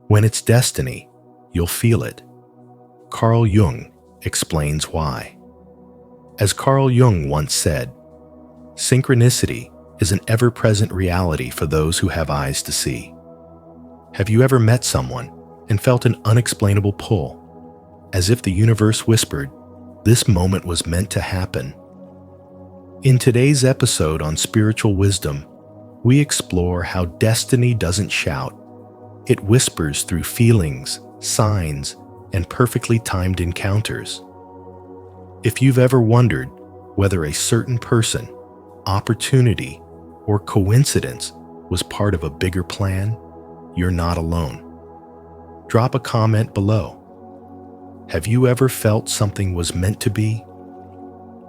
When it's destiny, you'll feel it. Carl Jung explains why. As Carl Jung once said, synchronicity is an ever-present reality for those who have eyes to see. Have you ever met someone and felt an unexplainable pull, as if the universe whispered, "This moment was meant to happen"? In today's episode on spiritual wisdom, we explore how destiny doesn't shout. It whispers through feelings, signs, and perfectly timed encounters. If you've ever wondered whether a certain person, opportunity, or coincidence was part of a bigger plan, you're not alone. Drop a comment below. Have you ever felt something was meant to be?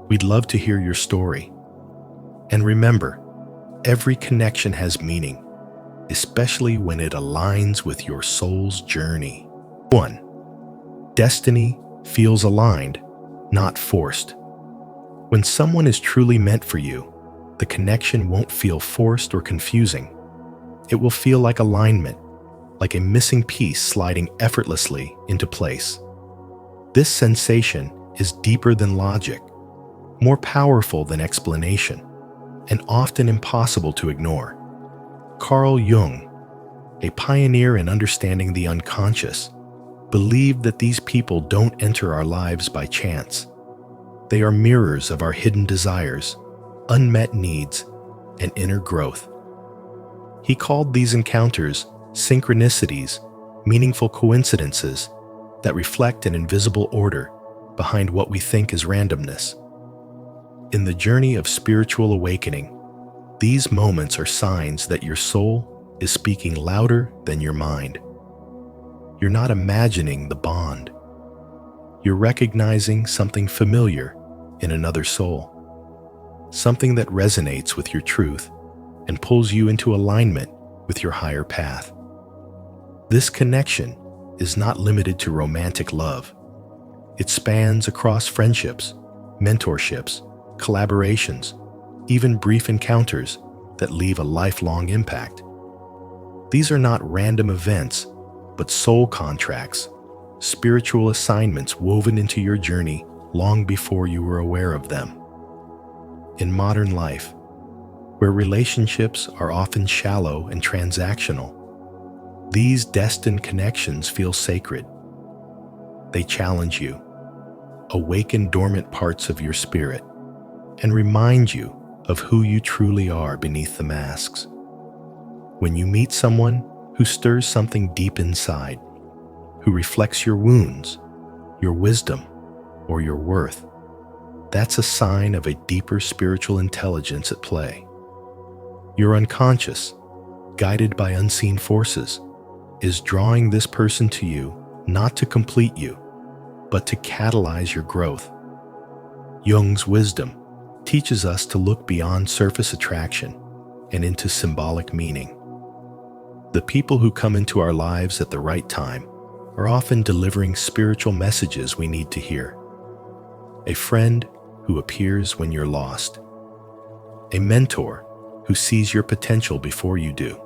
We'd love to hear your story. And remember, every connection has meaning, especially when it aligns with your soul's journey. 1. Destiny feels aligned, not forced. When someone is truly meant for you, the connection won't feel forced or confusing. It will feel like alignment, like a missing piece sliding effortlessly into place. This sensation is deeper than logic, more powerful than explanation, and often impossible to ignore. Carl Jung, a pioneer in understanding the unconscious, believed that these people don't enter our lives by chance. They are mirrors of our hidden desires, unmet needs, and inner growth. He called these encounters synchronicities, meaningful coincidences that reflect an invisible order behind what we think is randomness. In the journey of spiritual awakening, these moments are signs that your soul is speaking louder than your mind. You're not imagining the bond. You're recognizing something familiar in another soul, something that resonates with your truth and pulls you into alignment with your higher path. This connection is not limited to romantic love. It spans across friendships, mentorships, collaborations, even brief encounters that leave a lifelong impact. These are not random events, but soul contracts, spiritual assignments woven into your journey long before you were aware of them. In modern life, where relationships are often shallow and transactional, these destined connections feel sacred. They challenge you, awaken dormant parts of your spirit, and remind you of who you truly are beneath the masks. When you meet someone who stirs something deep inside, who reflects your wounds, your wisdom, or your worth, that's a sign of a deeper spiritual intelligence at play. Your unconscious, guided by unseen forces, is drawing this person to you not to complete you, but to catalyze your growth. Jung's wisdom teaches us to look beyond surface attraction and into symbolic meaning. The people who come into our lives at the right time are often delivering spiritual messages we need to hear. A friend who appears when you're lost. A mentor who sees your potential before you do.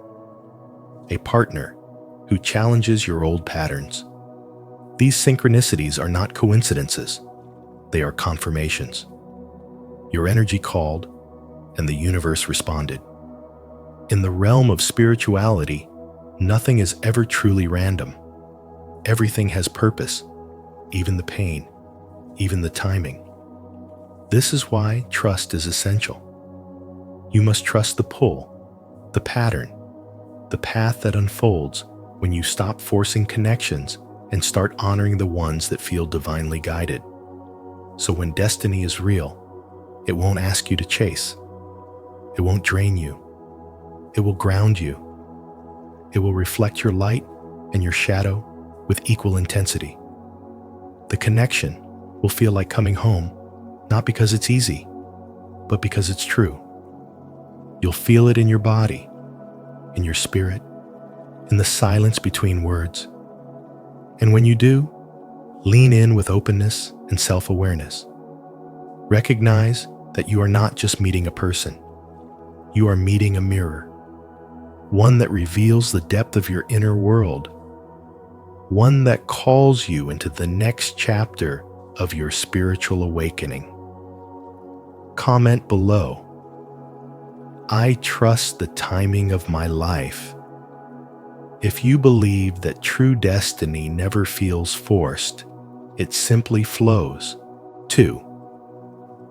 A partner who challenges your old patterns. These synchronicities are not coincidences. They are confirmations. Your energy called, and the universe responded. In the realm of spirituality, nothing is ever truly random. Everything has purpose, even the pain, even the timing. This is why trust is essential. You must trust the pull, the pattern, the path that unfolds when you stop forcing connections and start honoring the ones that feel divinely guided. So when destiny is real, it won't ask you to chase. It won't drain you. It will ground you. It will reflect your light and your shadow with equal intensity. The connection will feel like coming home, not because it's easy, but because it's true. You'll feel it in your body, in your spirit, in the silence between words. And when you do, lean in with openness and self-awareness. Recognize that you are not just meeting a person. You are meeting a mirror, one that reveals the depth of your inner world one that calls you into the next chapter of your spiritual awakening. Comment below. I trust the timing of my life. If you believe that true destiny never feels forced, it simply flows. 2.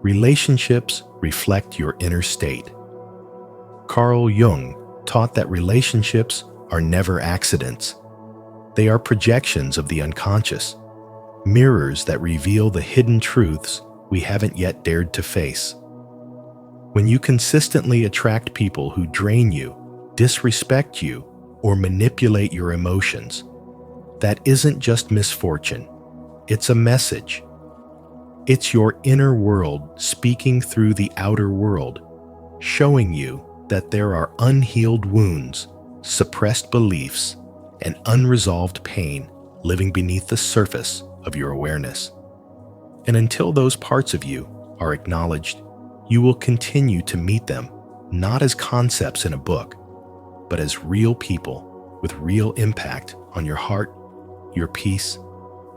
Relationships reflect your inner state. Carl Jung taught that relationships are never accidents. They are projections of the unconscious, mirrors that reveal the hidden truths we haven't yet dared to face. When you consistently attract people who drain you, disrespect you, or manipulate your emotions, that isn't just misfortune, it's a message. It's your inner world speaking through the outer world, showing you that there are unhealed wounds, suppressed beliefs, and unresolved pain living beneath the surface of your awareness. And until those parts of you are acknowledged, you will continue to meet them not as concepts in a book, but as real people with real impact on your heart, your peace,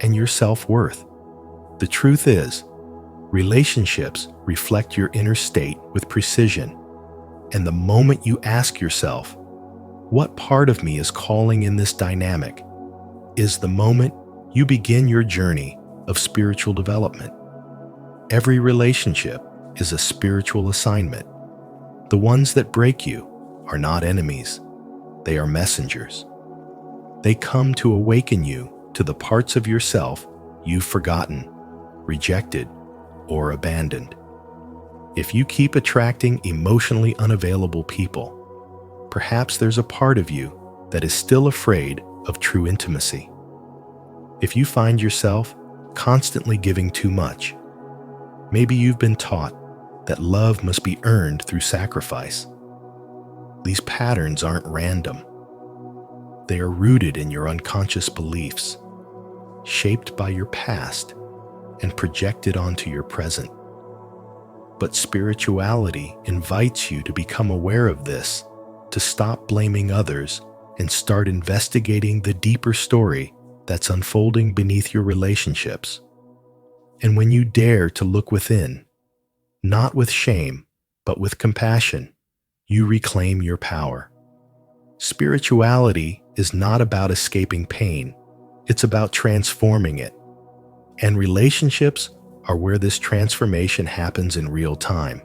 and your self-worth. The truth is, relationships reflect your inner state with precision, and the moment you ask yourself, what part of me is calling in this dynamic, is the moment you begin your journey of spiritual development. Every relationship is a spiritual assignment. The ones that break you are not enemies. They are messengers. They come to awaken you to the parts of yourself you've forgotten, rejected, or abandoned. If you keep attracting emotionally unavailable people, perhaps there's a part of you that is still afraid of true intimacy. If you find yourself constantly giving too much, maybe you've been taught that love must be earned through sacrifice. These patterns aren't random. They are rooted in your unconscious beliefs, shaped by your past and projected onto your present. But spirituality invites you to become aware of this, to stop blaming others and start investigating the deeper story that's unfolding beneath your relationships. And when you dare to look within, not with shame, but with compassion, you reclaim your power. Spirituality is not about escaping pain, it's about transforming it. And relationships are where this transformation happens in real time.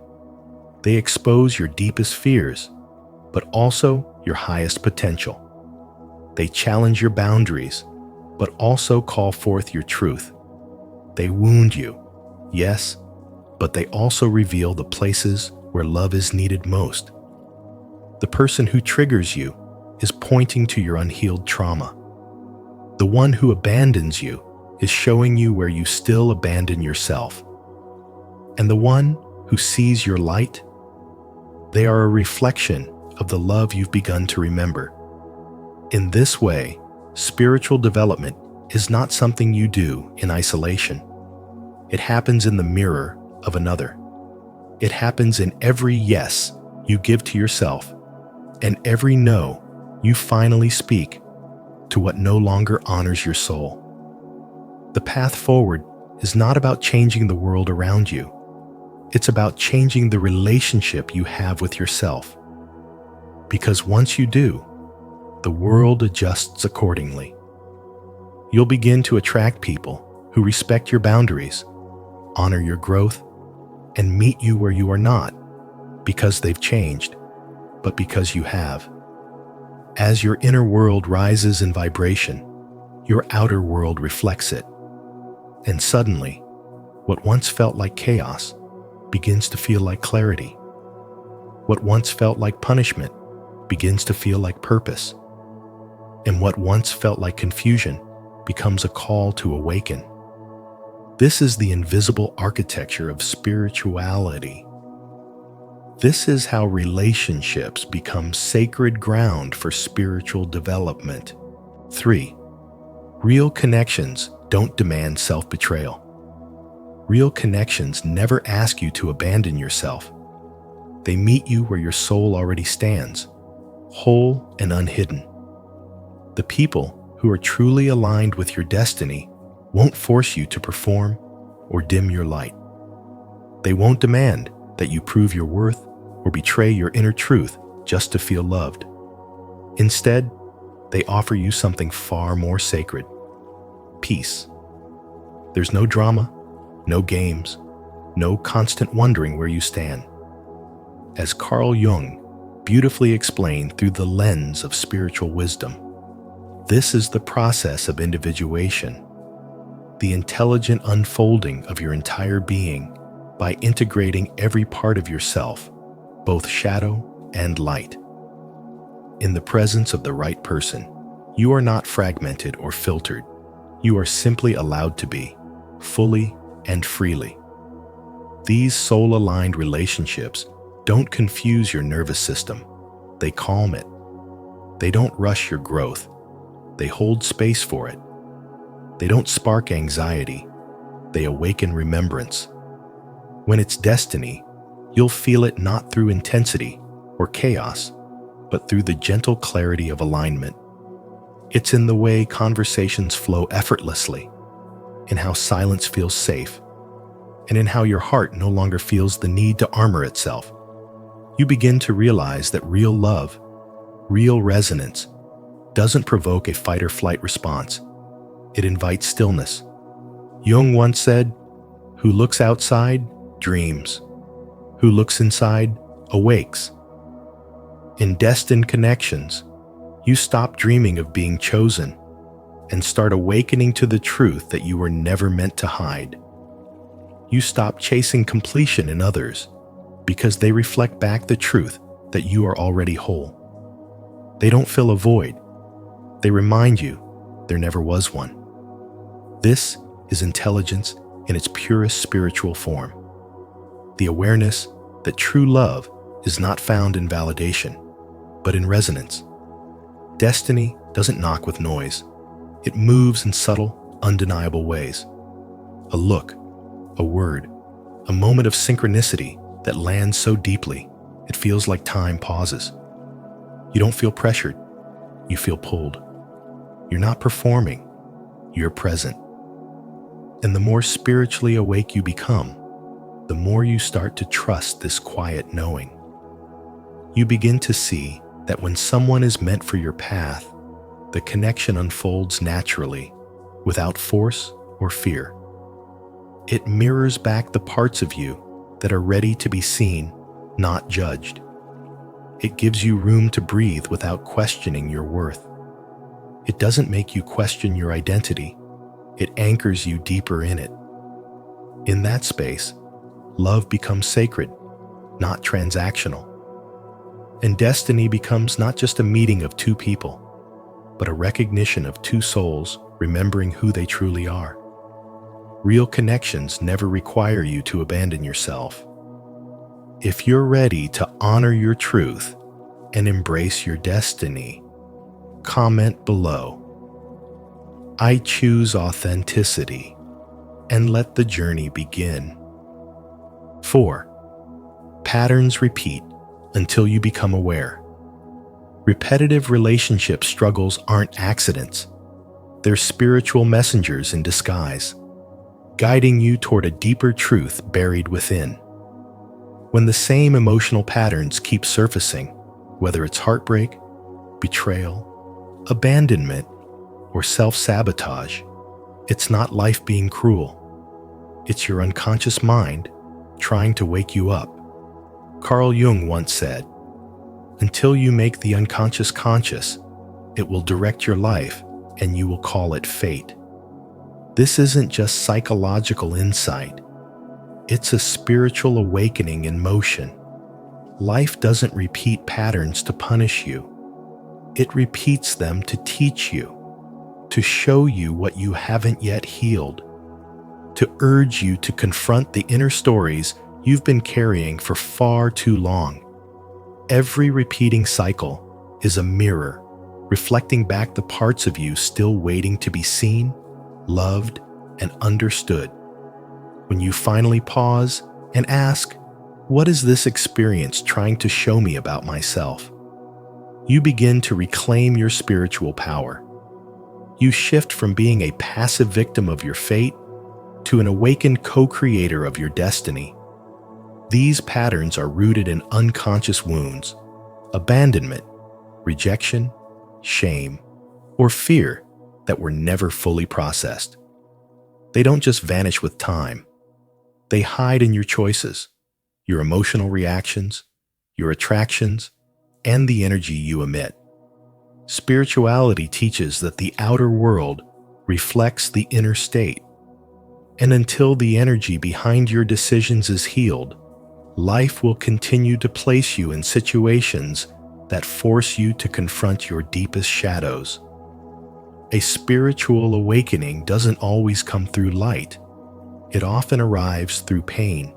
They expose your deepest fears, but also your highest potential. They challenge your boundaries, but also call forth your truth. They wound you, yes, but they also reveal the places where love is needed most. The person who triggers you is pointing to your unhealed trauma. The one who abandons you is showing you where you still abandon yourself. And the one who sees your light, they are a reflection of the love you've begun to remember. In this way, spiritual development is not something you do in isolation. It happens in the mirror of another. It happens in every yes you give to yourself and every no you finally speak to what no longer honors your soul. The path forward is not about changing the world around you. It's about changing the relationship you have with yourself. Because once you do, the world adjusts accordingly. You'll begin to attract people who respect your boundaries, honor your growth, and meet you where you are not, because they've changed, but because you have. As your inner world rises in vibration, your outer world reflects it. And suddenly, what once felt like chaos begins to feel like clarity. What once felt like punishment begins to feel like purpose. And what once felt like confusion becomes a call to awaken. This is the invisible architecture of spirituality. This is how relationships become sacred ground for spiritual development. 3. Real connections don't demand self-betrayal. Real connections never ask you to abandon yourself. They meet you where your soul already stands, whole and unhidden. The people who are truly aligned with your destiny won't force you to perform or dim your light. They won't demand that you prove your worth or betray your inner truth just to feel loved. Instead, they offer you something far more sacred: peace. There's no drama, no games, no constant wondering where you stand. As Carl Jung beautifully explained through the lens of spiritual wisdom, this is the process of individuation, the intelligent unfolding of your entire being by integrating every part of yourself, both shadow and light. In the presence of the right person, you are not fragmented or filtered. You are simply allowed to be, fully and freely. These soul-aligned relationships don't confuse your nervous system. They calm it. They don't rush your growth. They hold space for it. They don't spark anxiety. They awaken remembrance. When it's destiny, you'll feel it not through intensity or chaos, but through the gentle clarity of alignment. It's in the way conversations flow effortlessly, in how silence feels safe, and in how your heart no longer feels the need to armor itself. You begin to realize that real love, real resonance, doesn't provoke a fight-or-flight response. It invites stillness. Jung once said, "Who looks outside, dreams. Who looks inside, awakes." In destined connections, you stop dreaming of being chosen and start awakening to the truth that you were never meant to hide. You stop chasing completion in others because they reflect back the truth that you are already whole. They don't fill a void. They remind you there never was one. This is intelligence in its purest spiritual form. The awareness that true love is not found in validation, but in resonance. Destiny doesn't knock with noise. It moves in subtle, undeniable ways. A look, a word, a moment of synchronicity that lands so deeply, it feels like time pauses. You don't feel pressured. You feel pulled. You're not performing. You're present. And the more spiritually awake you become, the more you start to trust this quiet knowing. You begin to see that when someone is meant for your path, the connection unfolds naturally, without force or fear. It mirrors back the parts of you that are ready to be seen, not judged. It gives you room to breathe without questioning your worth. It doesn't make you question your identity. It anchors you deeper in it. In that space, love becomes sacred, not transactional. And destiny becomes not just a meeting of two people, but a recognition of two souls remembering who they truly are. Real connections never require you to abandon yourself. If you're ready to honor your truth and embrace your destiny, comment below. I choose authenticity, and let the journey begin. 4. Patterns repeat until you become aware. Repetitive relationship struggles aren't accidents. They're spiritual messengers in disguise, guiding you toward a deeper truth buried within. When the same emotional patterns keep surfacing, whether it's heartbreak, betrayal, abandonment, or self-sabotage, it's not life being cruel. It's your unconscious mind trying to wake you up. Carl Jung once said, "Until you make the unconscious conscious, it will direct your life and you will call it fate." This isn't just psychological insight. It's a spiritual awakening in motion. Life doesn't repeat patterns to punish you. It repeats them to teach you, to show you what you haven't yet healed, to urge you to confront the inner stories you've been carrying for far too long. Every repeating cycle is a mirror, reflecting back the parts of you still waiting to be seen, loved, and understood. When you finally pause and ask, "What is this experience trying to show me about myself?" you begin to reclaim your spiritual power. You shift from being a passive victim of your fate to an awakened co-creator of your destiny. These patterns are rooted in unconscious wounds, abandonment, rejection, shame, or fear that were never fully processed. They don't just vanish with time. They hide in your choices, your emotional reactions, your attractions, and the energy you emit. Spirituality teaches that the outer world reflects the inner state. And until the energy behind your decisions is healed, life will continue to place you in situations that force you to confront your deepest shadows. A spiritual awakening doesn't always come through light. It often arrives through pain,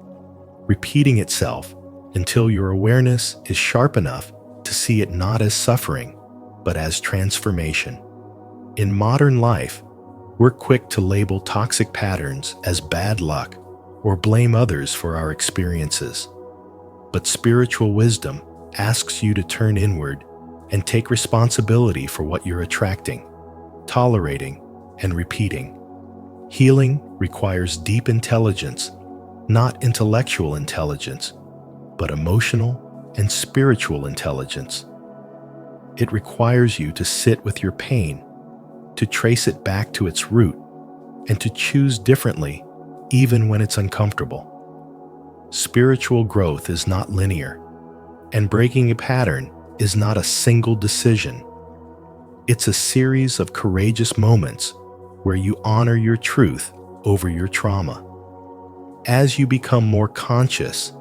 repeating itself until your awareness is sharp enough to see it not as suffering, but as transformation. In modern life, we're quick to label toxic patterns as bad luck or blame others for our experiences. But spiritual wisdom asks you to turn inward and take responsibility for what you're attracting, tolerating, and repeating. Healing requires deep intelligence, not intellectual intelligence, but emotional and spiritual intelligence. It requires you to sit with your pain, to trace it back to its root, and to choose differently even when it's uncomfortable. Spiritual growth is not linear, and breaking a pattern is not a single decision. It's a series of courageous moments where you honor your truth over your trauma. As you become more conscious,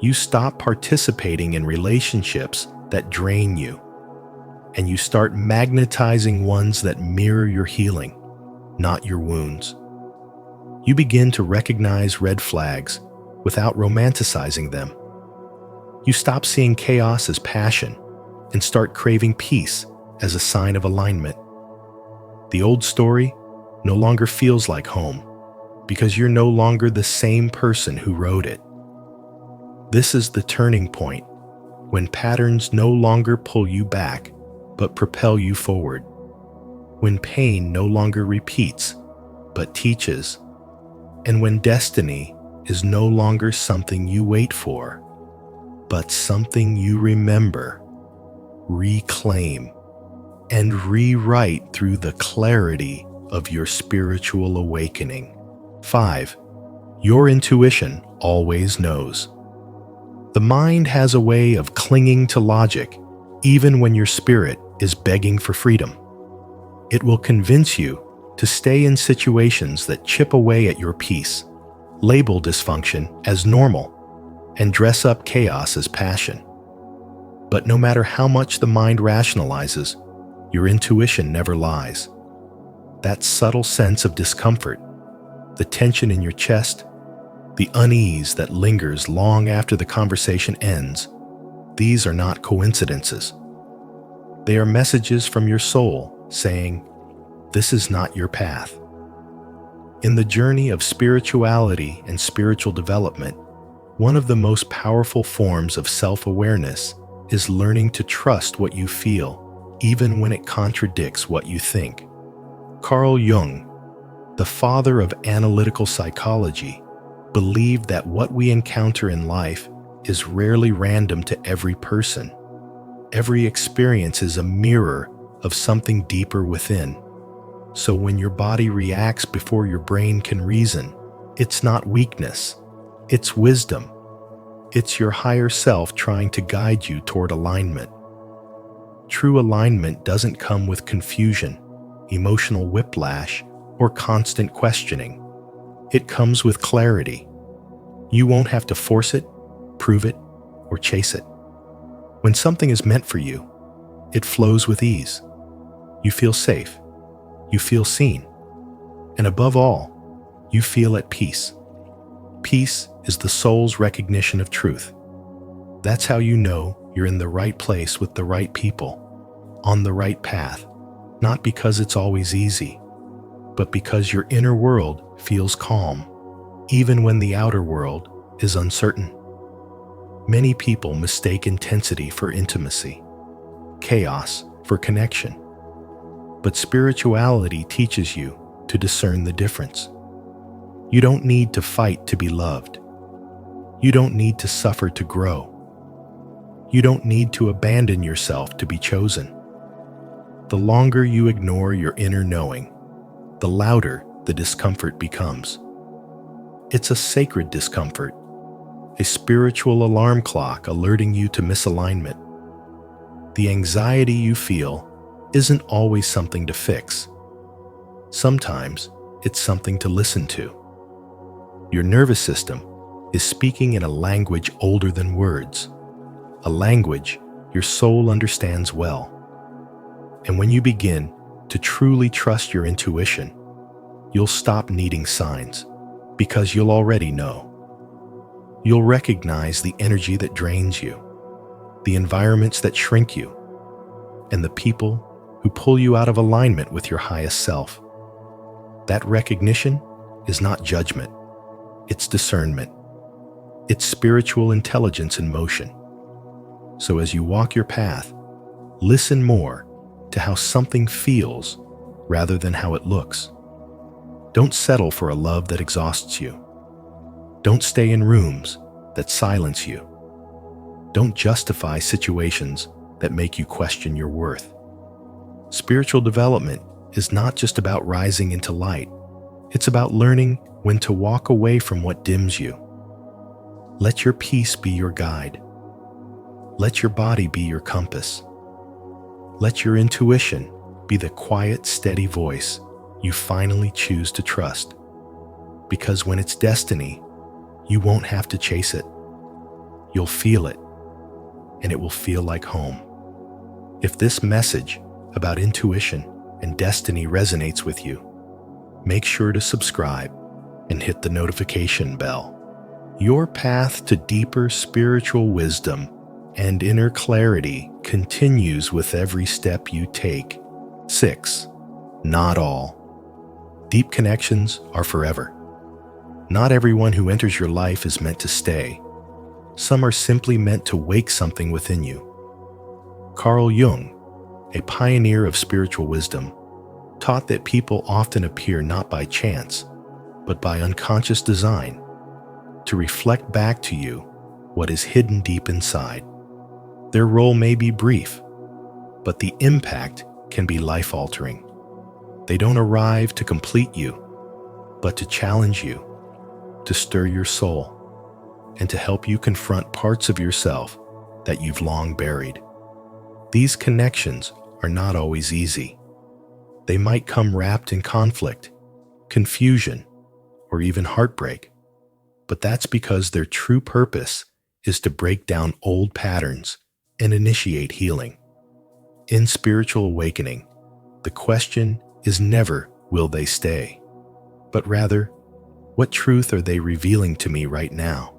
you stop participating in relationships that drain you, and you start magnetizing ones that mirror your healing, not your wounds. You begin to recognize red flags without romanticizing them. You stop seeing chaos as passion and start craving peace as a sign of alignment. The old story no longer feels like home because you're no longer the same person who wrote it. This is the turning point, when patterns no longer pull you back but propel you forward. When pain no longer repeats but teaches. And when destiny is no longer something you wait for, but something you remember, reclaim, and rewrite through the clarity of your spiritual awakening. 5. Your intuition always knows. The mind has a way of clinging to logic, even when your spirit is begging for freedom. It will convince you to stay in situations that chip away at your peace, label dysfunction as normal, and dress up chaos as passion. But no matter how much the mind rationalizes, your intuition never lies. That subtle sense of discomfort, the tension in your chest, the unease that lingers long after the conversation ends, these are not coincidences. They are messages from your soul saying, "This is not your path." In the journey of spirituality and spiritual development, one of the most powerful forms of self-awareness is learning to trust what you feel, even when it contradicts what you think. Carl Jung, the father of analytical psychology, believed that what we encounter in life is rarely random to every person. Every experience is a mirror of something deeper within. So when your body reacts before your brain can reason, it's not weakness, it's wisdom. It's your higher self trying to guide you toward alignment. True alignment doesn't come with confusion, emotional whiplash, or constant questioning. It comes with clarity. You won't have to force it, prove it, or chase it. When something is meant for you, it flows with ease. You feel safe. You feel seen. And above all, you feel at peace. Peace is the soul's recognition of truth. That's how you know you're in the right place with the right people, on the right path, not because it's always easy, but because your inner world feels calm, even when the outer world is uncertain. Many people mistake intensity for intimacy, chaos for connection. But spirituality teaches you to discern the difference. You don't need to fight to be loved. You don't need to suffer to grow. You don't need to abandon yourself to be chosen. The longer you ignore your inner knowing, the louder the discomfort becomes. It's a sacred discomfort, a spiritual alarm clock alerting you to misalignment. The anxiety you feel isn't always something to fix. Sometimes it's something to listen to. Your nervous system is speaking in a language older than words, a language your soul understands well. And when you begin to truly trust your intuition, you'll stop needing signs, because you'll already know. You'll recognize the energy that drains you, the environments that shrink you, and the people who pull you out of alignment with your highest self. That recognition is not judgment, it's discernment. It's spiritual intelligence in motion. So as you walk your path, listen more to how something feels rather than how it looks. Don't settle for a love that exhausts you. Don't stay in rooms that silence you. Don't justify situations that make you question your worth. Spiritual development is not just about rising into light. It's about learning when to walk away from what dims you. Let your peace be your guide. Let your body be your compass. Let your intuition be the quiet, steady voice you finally choose to trust. Because when it's destiny, you won't have to chase it. You'll feel it, and it will feel like home. If this message about intuition and destiny resonates with you, make sure to subscribe and hit the notification bell. Your path to deeper spiritual wisdom and inner clarity continues with every step you take. 6. Not all. Deep connections are forever. Not everyone who enters your life is meant to stay. Some are simply meant to wake something within you. Carl Jung, a pioneer of spiritual wisdom, taught that people often appear not by chance, but by unconscious design, to reflect back to you what is hidden deep inside. Their role may be brief, but the impact can be life-altering. They don't arrive to complete you, but to challenge you, to stir your soul, and to help you confront parts of yourself that you've long buried. These connections are not always easy. They might come wrapped in conflict, confusion, or even heartbreak. But that's because their true purpose is to break down old patterns and initiate healing. In spiritual awakening, the question is never, will they stay? But rather, what truth are they revealing to me right now?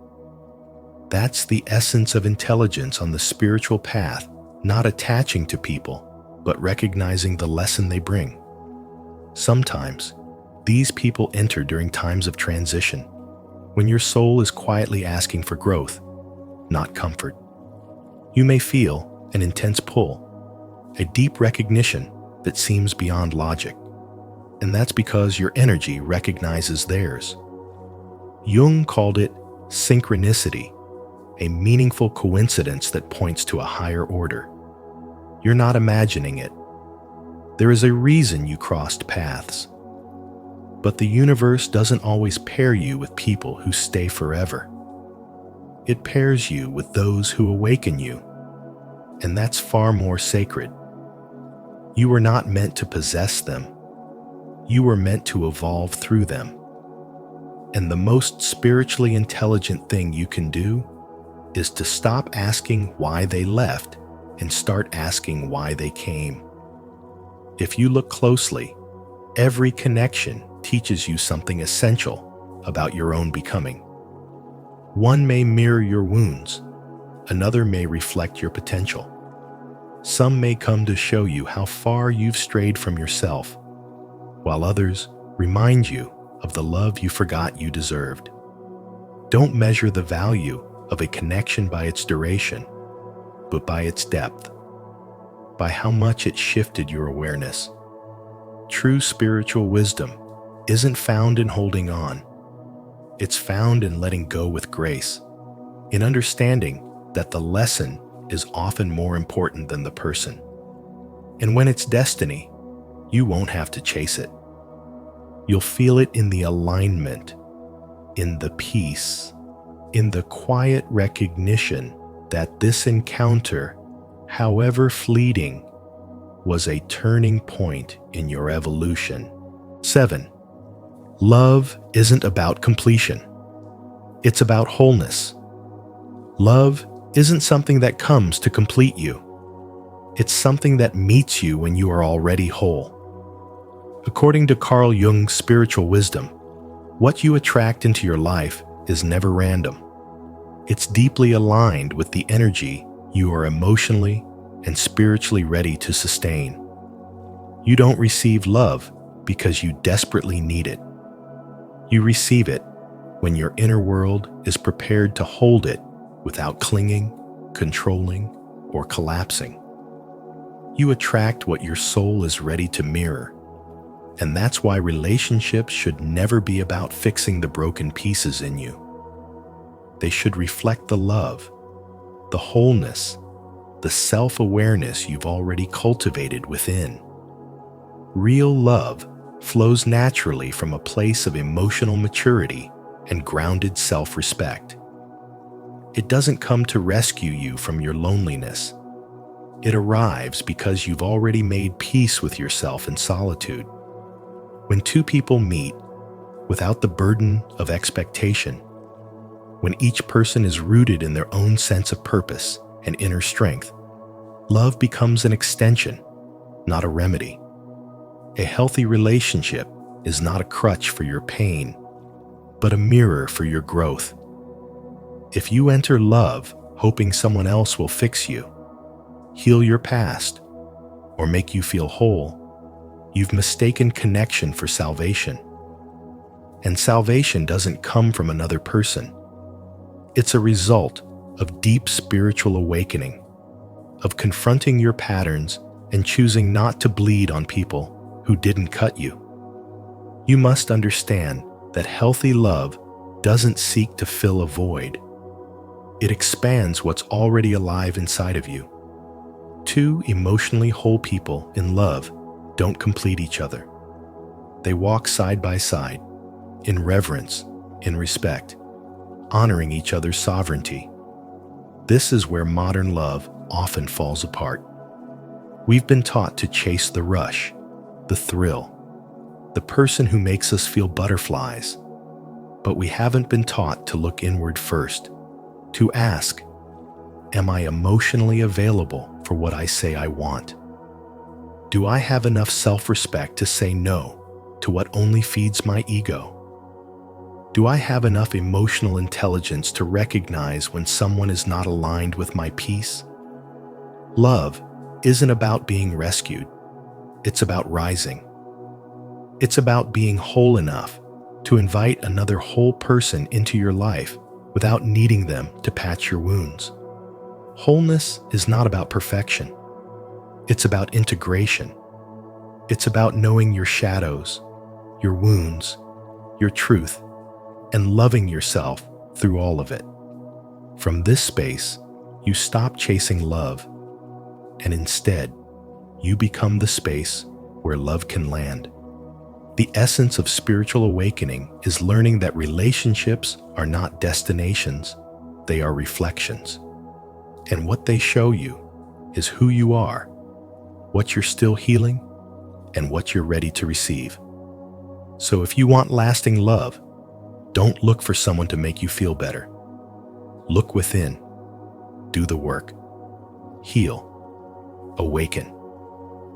That's the essence of intelligence on the spiritual path, not attaching to people, but recognizing the lesson they bring. Sometimes, these people enter during times of transition, when your soul is quietly asking for growth, not comfort. You may feel an intense pull, a deep recognition that seems beyond logic, and that's because your energy recognizes theirs. Jung called it synchronicity, a meaningful coincidence that points to a higher order. You're not imagining it. There is a reason you crossed paths. But the universe doesn't always pair you with people who stay forever. It pairs you with those who awaken you, and that's far more sacred. You were not meant to possess them. You were meant to evolve through them. And the most spiritually intelligent thing you can do is to stop asking why they left and start asking why they came. If you look closely, every connection teaches you something essential about your own becoming. One may mirror your wounds, another may reflect your potential. Some may come to show you how far you've strayed from yourself, while others remind you of the love you forgot you deserved. Don't measure the value of a connection by its duration, but by its depth, by how much it shifted your awareness. True spiritual wisdom isn't found in holding on. It's found in letting go with grace, in understanding that the lesson is often more important than the person. And when it's destiny, you won't have to chase it. You'll feel it in the alignment, in the peace, in the quiet recognition that this encounter, however fleeting, was a turning point in your evolution. 7. Love isn't about completion. It's about wholeness. Love isn't something that comes to complete you. It's something that meets you when you are already whole. According to Carl Jung's spiritual wisdom, what you attract into your life is never random. It's deeply aligned with the energy you are emotionally and spiritually ready to sustain. You don't receive love because you desperately need it. You receive it when your inner world is prepared to hold it without clinging, controlling, or collapsing. You attract what your soul is ready to mirror. And that's why relationships should never be about fixing the broken pieces in you. They should reflect the love, the wholeness, the self-awareness you've already cultivated within. Real love flows naturally from a place of emotional maturity and grounded self-respect. It doesn't come to rescue you from your loneliness. It arrives because you've already made peace with yourself in solitude. When two people meet without the burden of expectation, when each person is rooted in their own sense of purpose and inner strength, love becomes an extension, not a remedy. A healthy relationship is not a crutch for your pain, but a mirror for your growth. If you enter love hoping someone else will fix you, heal your past, or make you feel whole, you've mistaken connection for salvation. And salvation doesn't come from another person. It's a result of deep spiritual awakening, of confronting your patterns and choosing not to bleed on people who didn't cut you. You must understand that healthy love doesn't seek to fill a void. It expands what's already alive inside of you. Two emotionally whole people in love don't complete each other. They walk side by side, in reverence, in respect, honoring each other's sovereignty. This is where modern love often falls apart. We've been taught to chase the rush, the thrill, the person who makes us feel butterflies. But we haven't been taught to look inward first, to ask, am I emotionally available for what I say I want? Do I have enough self-respect to say no to what only feeds my ego? Do I have enough emotional intelligence to recognize when someone is not aligned with my peace? Love isn't about being rescued. It's about rising. It's about being whole enough to invite another whole person into your life without needing them to patch your wounds. Wholeness is not about perfection. It's about integration. It's about knowing your shadows, your wounds, your truth, and loving yourself through all of it. From this space, you stop chasing love, and instead, you become the space where love can land. The essence of spiritual awakening is learning that relationships are not destinations, they are reflections. And what they show you is who you are, what you're still healing, and what you're ready to receive. So if you want lasting love, don't look for someone to make you feel better. Look within, do the work, heal, awaken.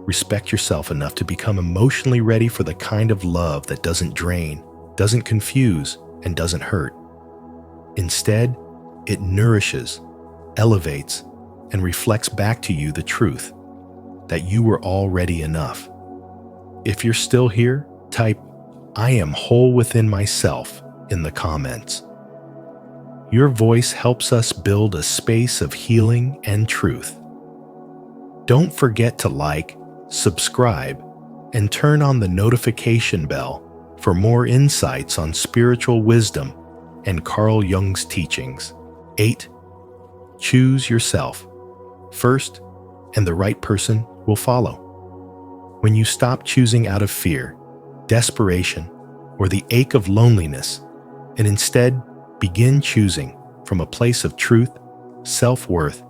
Respect yourself enough to become emotionally ready for the kind of love that doesn't drain, doesn't confuse, and doesn't hurt. Instead, it nourishes, elevates, and reflects back to you the truth that you were already enough. If you're still here, type, "I am whole within myself" in the comments. Your voice helps us build a space of healing and truth. Don't forget to like, subscribe, and turn on the notification bell for more insights on spiritual wisdom and Carl Jung's teachings. 8. Choose yourself first, and the right person will follow. When you stop choosing out of fear, desperation, or the ache of loneliness, and instead begin choosing from a place of truth, self-worth,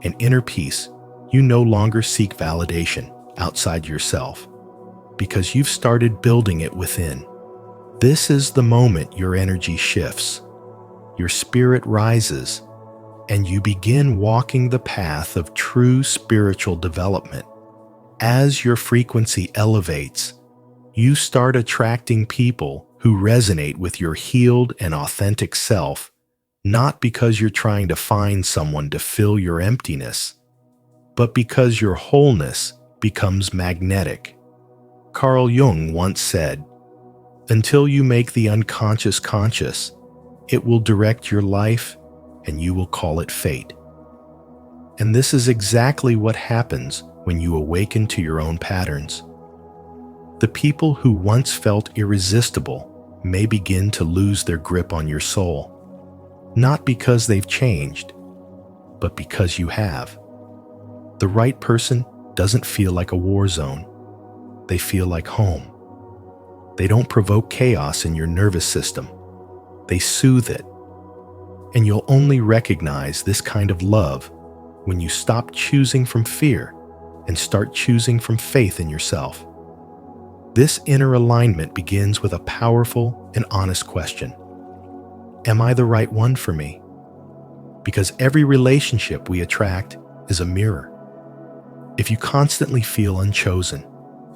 and inner peace, you no longer seek validation outside yourself, because you've started building it within. This is the moment your energy shifts, your spirit rises, and you begin walking the path of true spiritual development. As your frequency elevates, you start attracting people who resonate with your healed and authentic self, not because you're trying to find someone to fill your emptiness, but because your wholeness becomes magnetic. Carl Jung once said, "Until you make the unconscious conscious, it will direct your life and you will call it fate." And this is exactly what happens when you awaken to your own patterns. The people who once felt irresistible may begin to lose their grip on your soul, not because they've changed, but because you have. The right person doesn't feel like a war zone. They feel like home. They don't provoke chaos in your nervous system. They soothe it. And you'll only recognize this kind of love when you stop choosing from fear and start choosing from faith in yourself. This inner alignment begins with a powerful and honest question. Am I the right one for me? Because every relationship we attract is a mirror. If you constantly feel unchosen,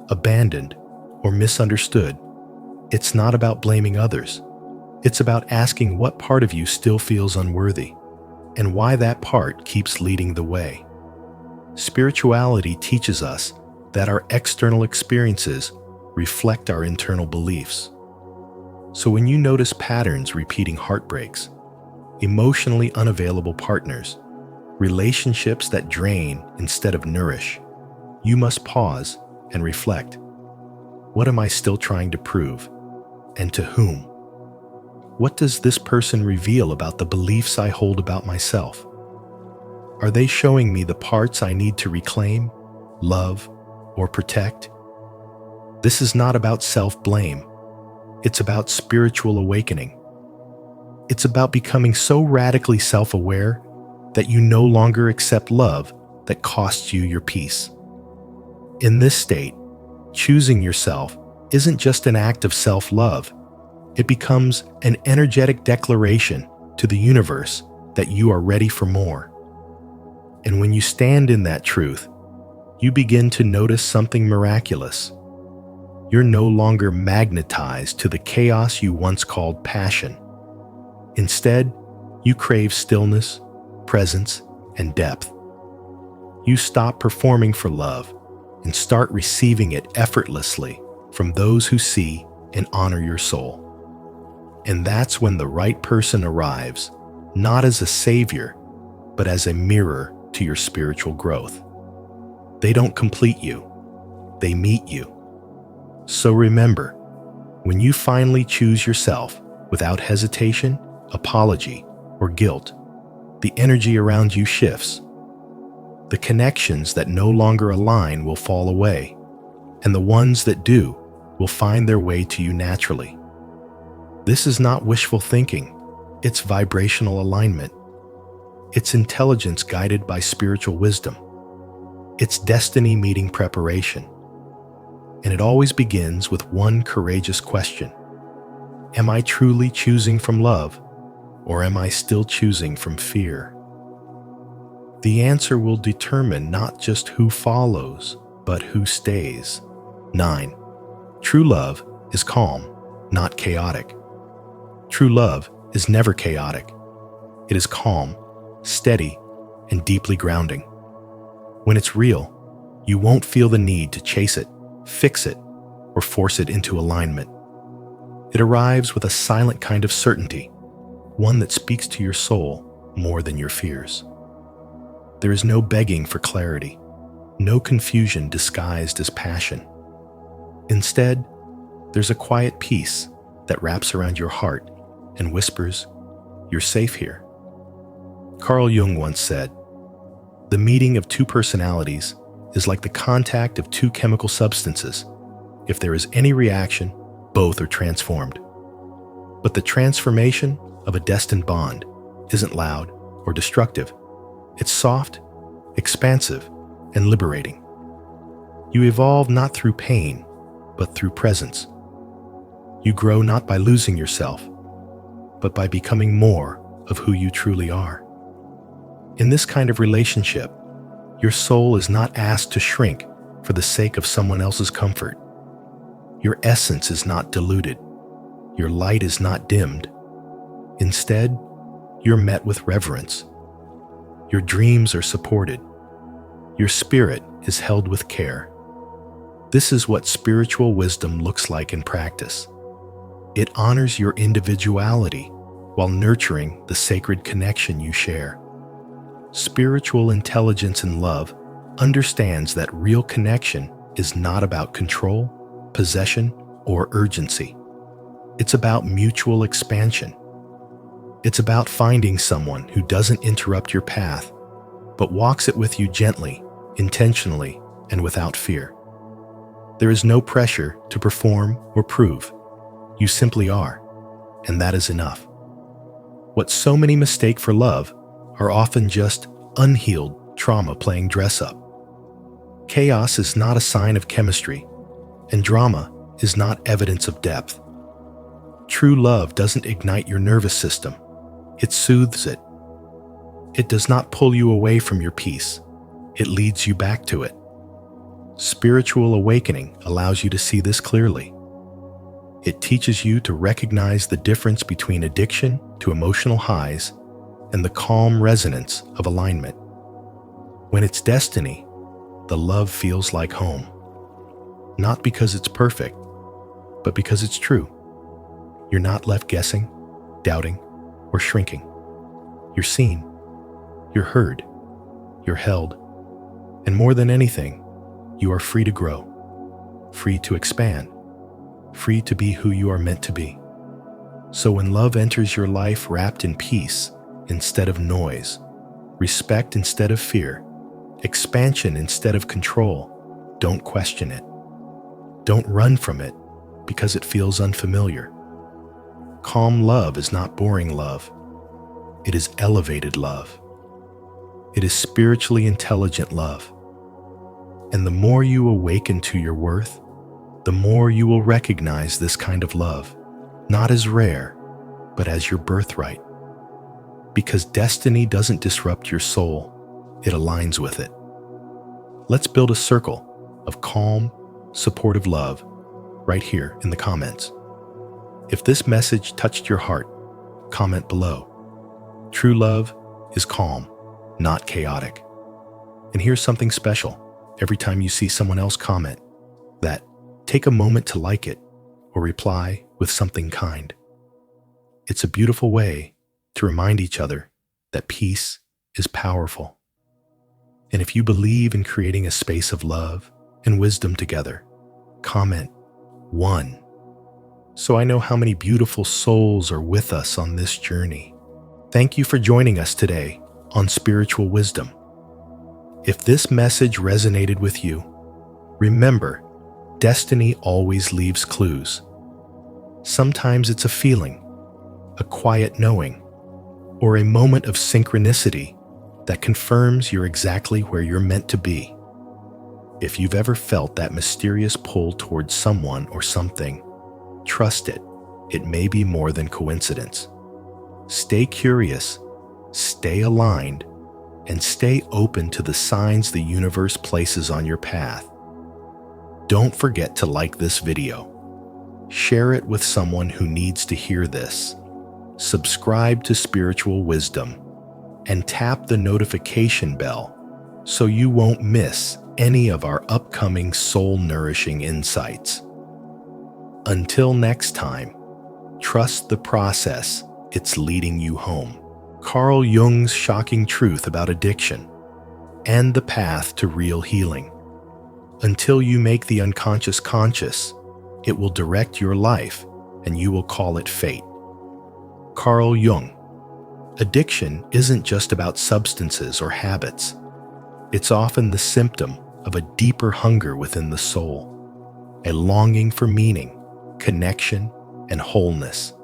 abandoned, or misunderstood, it's not about blaming others. It's about asking what part of you still feels unworthy and why that part keeps leading the way. Spirituality teaches us that our external experiences reflect our internal beliefs. So when you notice patterns repeating heartbreaks, emotionally unavailable partners, relationships that drain instead of nourish, you must pause and reflect. What am I still trying to prove? And to whom? What does this person reveal about the beliefs I hold about myself? Are they showing me the parts I need to reclaim, love, or protect? This is not about self-blame. It's about spiritual awakening. It's about becoming so radically self-aware that you no longer accept love that costs you your peace. In this state, choosing yourself isn't just an act of self-love. It becomes an energetic declaration to the universe that you are ready for more. And when you stand in that truth, you begin to notice something miraculous. You're no longer magnetized to the chaos you once called passion. Instead, you crave stillness, presence, and depth. You stop performing for love and start receiving it effortlessly from those who see and honor your soul. And that's when the right person arrives, not as a savior, but as a mirror to your spiritual growth. They don't complete you, they meet you. So remember, when you finally choose yourself without hesitation, apology, or guilt, the energy around you shifts. The connections that no longer align will fall away, and the ones that do will find their way to you naturally. This is not wishful thinking, it's vibrational alignment. It's intelligence guided by spiritual wisdom. It's destiny meeting preparation. And it always begins with one courageous question. Am I truly choosing from love, or am I still choosing from fear? The answer will determine not just who follows, but who stays. 9. True love is calm, not chaotic. True love is never chaotic. It is calm, steady, and deeply grounding. When it's real, you won't feel the need to chase it, fix it, or force it into alignment. It arrives with a silent kind of certainty, one that speaks to your soul more than your fears. There is no begging for clarity, no confusion disguised as passion. Instead, there's a quiet peace that wraps around your heart and whispers, "You're safe here." Carl Jung once said, "The meeting of two personalities is like the contact of two chemical substances. If there is any reaction, both are transformed. But the transformation of a destined bond isn't loud or destructive. It's soft, expansive, and liberating. You evolve not through pain, but through presence. You grow not by losing yourself, but by becoming more of who you truly are. In this kind of relationship, your soul is not asked to shrink for the sake of someone else's comfort. Your essence is not diluted. Your light is not dimmed. Instead, you're met with reverence. Your dreams are supported. Your spirit is held with care. This is what spiritual wisdom looks like in practice. It honors your individuality while nurturing the sacred connection you share. Spiritual intelligence and love understands that real connection is not about control, possession, or urgency. It's about mutual expansion. It's about finding someone who doesn't interrupt your path, but walks it with you gently, intentionally, and without fear. There is no pressure to perform or prove. You simply are, and that is enough. What so many mistake for love are often just unhealed trauma playing dress-up. Chaos is not a sign of chemistry, and drama is not evidence of depth. True love doesn't ignite your nervous system. It soothes it. It does not pull you away from your peace. It leads you back to it. Spiritual awakening allows you to see this clearly. It teaches you to recognize the difference between addiction to emotional highs and the calm resonance of alignment. When it's destiny, the love feels like home. Not because it's perfect, but because it's true. You're not left guessing, doubting, or shrinking. You're seen, you're heard, you're held, and more than anything, you are free to grow, free to expand, free to be who you are meant to be. So when love enters your life wrapped in peace instead of noise, respect instead of fear, expansion instead of control, don't question it. Don't run from it because it feels unfamiliar. Calm love is not boring love. It is elevated love. It is spiritually intelligent love. And the more you awaken to your worth, the more you will recognize this kind of love, not as rare, but as your birthright. Because destiny doesn't disrupt your soul, it aligns with it. Let's build a circle of calm, supportive love right here in the comments. If this message touched your heart, comment below. True love is calm, not chaotic. And here's something special. Every time you see someone else comment that, take a moment to like it or reply with something kind. It's a beautiful way to remind each other that peace is powerful. And if you believe in creating a space of love and wisdom together, comment 1. So I know how many beautiful souls are with us on this journey. Thank you for joining us today on Spiritual Wisdom. If this message resonated with you, remember, destiny always leaves clues. Sometimes it's a feeling, a quiet knowing, or a moment of synchronicity that confirms you're exactly where you're meant to be. If you've ever felt that mysterious pull towards someone or something, trust it. It may be more than coincidence. Stay curious, stay aligned, and stay open to the signs the universe places on your path. Don't forget to like this video. Share it with someone who needs to hear this. Subscribe to Spiritual Wisdom and tap the notification bell so you won't miss any of our upcoming soul-nourishing insights. Until next time, trust the process. It's leading you home. Carl Jung's shocking truth about addiction and the path to real healing. Until you make the unconscious conscious, it will direct your life and you will call it fate. Carl Jung. Addiction isn't just about substances or habits. It's often the symptom of a deeper hunger within the soul, a longing for meaning, connection, and wholeness.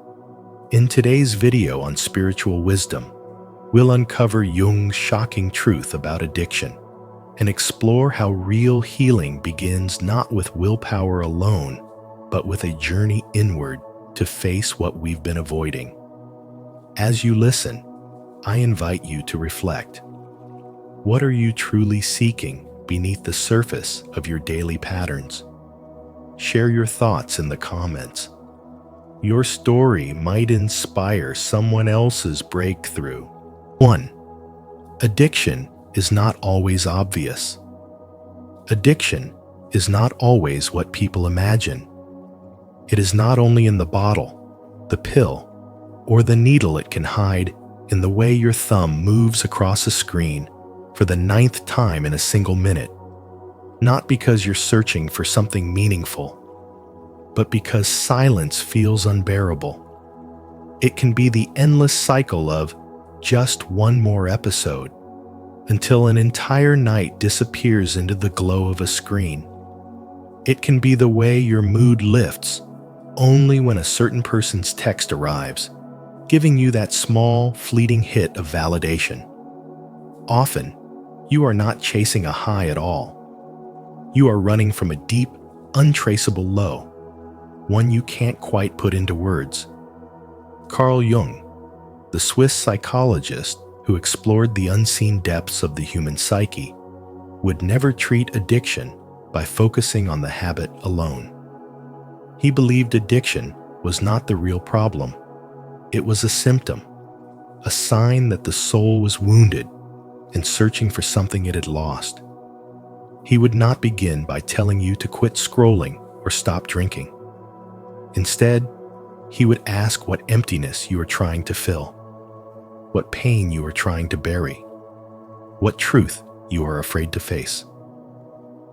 In today's video on spiritual wisdom, we'll uncover Jung's shocking truth about addiction and explore how real healing begins not with willpower alone, but with a journey inward to face what we've been avoiding. As you listen, I invite you to reflect. What are you truly seeking beneath the surface of your daily patterns? Share your thoughts in the comments. Your story might inspire someone else's breakthrough. 1. Addiction is not always obvious. Addiction is not always what people imagine. It is not only in the bottle, the pill, or the needle. It can hide in the way your thumb moves across a screen for the 9th time in a single minute. Not because you're searching for something meaningful, but because silence feels unbearable. It can be the endless cycle of just one more episode until an entire night disappears into the glow of a screen. It can be the way your mood lifts only when a certain person's text arrives, giving you that small, fleeting hit of validation. Often, you are not chasing a high at all. You are running from a deep, untraceable low, one you can't quite put into words. Carl Jung, the Swiss psychologist who explored the unseen depths of the human psyche, would never treat addiction by focusing on the habit alone. He believed addiction was not the real problem. It was a symptom, a sign that the soul was wounded and searching for something it had lost. He would not begin by telling you to quit scrolling or stop drinking. Instead, he would ask what emptiness you are trying to fill, what pain you are trying to bury, what truth you are afraid to face.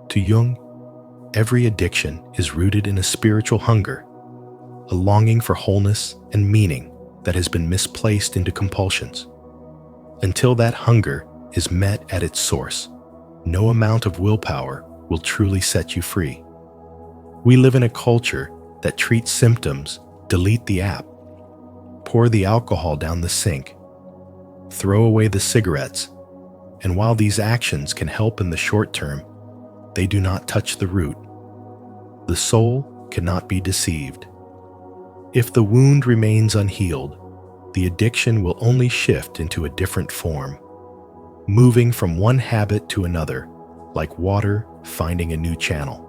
To Jung, every addiction is rooted in a spiritual hunger, a longing for wholeness and meaning that has been misplaced into compulsions. Until that hunger is met at its source, no amount of willpower will truly set you free. We live in a culture that treats symptoms, delete the app, pour the alcohol down the sink, throw away the cigarettes, and while these actions can help in the short term, they do not touch the root. The soul cannot be deceived. If the wound remains unhealed, the addiction will only shift into a different form, moving from one habit to another, like water finding a new channel.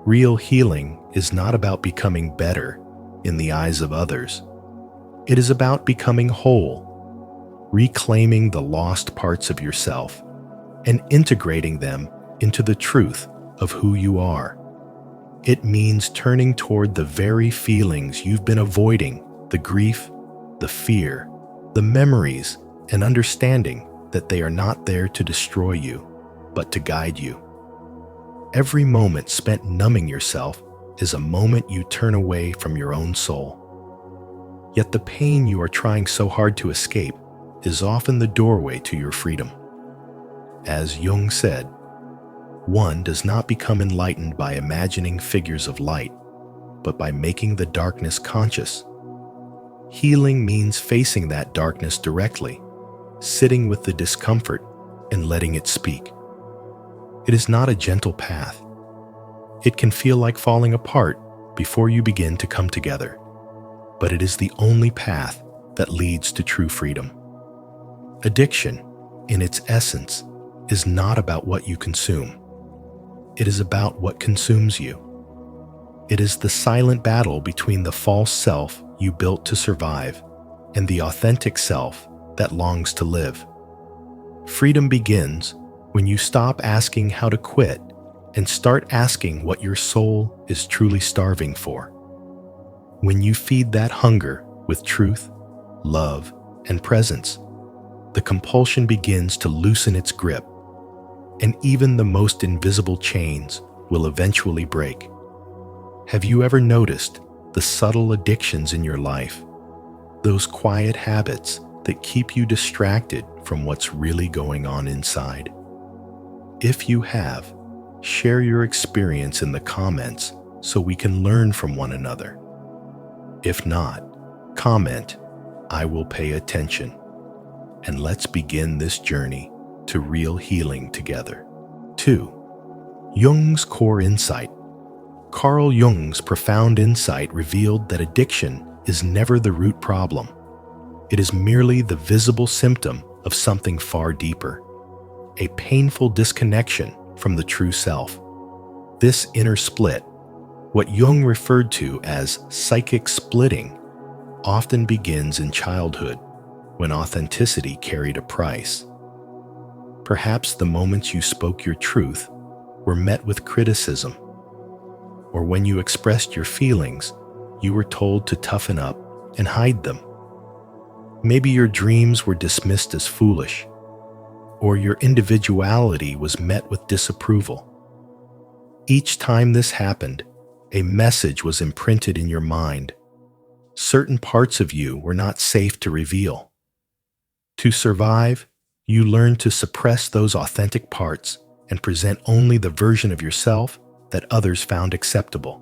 Real healing is not about becoming better in the eyes of others. It is about becoming whole, reclaiming the lost parts of yourself, and integrating them into the truth of who you are. It means turning toward the very feelings you've been avoiding, the grief, the fear, the memories, and understanding that they are not there to destroy you, but to guide you. Every moment spent numbing yourself is a moment you turn away from your own soul. Yet the pain you are trying so hard to escape is often the doorway to your freedom. As Jung said, one does not become enlightened by imagining figures of light, but by making the darkness conscious. Healing means facing that darkness directly, sitting with the discomfort and letting it speak. It is not a gentle path. It can feel like falling apart before you begin to come together, but it is the only path that leads to true freedom. Addiction, in its essence, is not about what you consume. It is about what consumes you. It is the silent battle between the false self you built to survive and the authentic self that longs to live. Freedom begins when you stop asking how to quit and start asking what your soul is truly starving for. When you feed that hunger with truth, love, and presence, the compulsion begins to loosen its grip. and even the most invisible chains will eventually break. Have you ever noticed the subtle addictions in your life? Those quiet habits that keep you distracted from what's really going on inside? If you have, share your experience in the comments so we can learn from one another. If not, comment, "I will pay attention," and let's begin this journey to real healing together. 2. Jung's core insight. Carl Jung's profound insight revealed that addiction is never the root problem. It is merely the visible symptom of something far deeper, a painful disconnection from the true self. This inner split, what Jung referred to as psychic splitting, often begins in childhood when authenticity carried a price. Perhaps the moments you spoke your truth were met with criticism, or when you expressed your feelings, you were told to toughen up and hide them. Maybe your dreams were dismissed as foolish, or your individuality was met with disapproval. Each time this happened, a message was imprinted in your mind. Certain parts of you were not safe to reveal. To survive, you learned to suppress those authentic parts and present only the version of yourself that others found acceptable.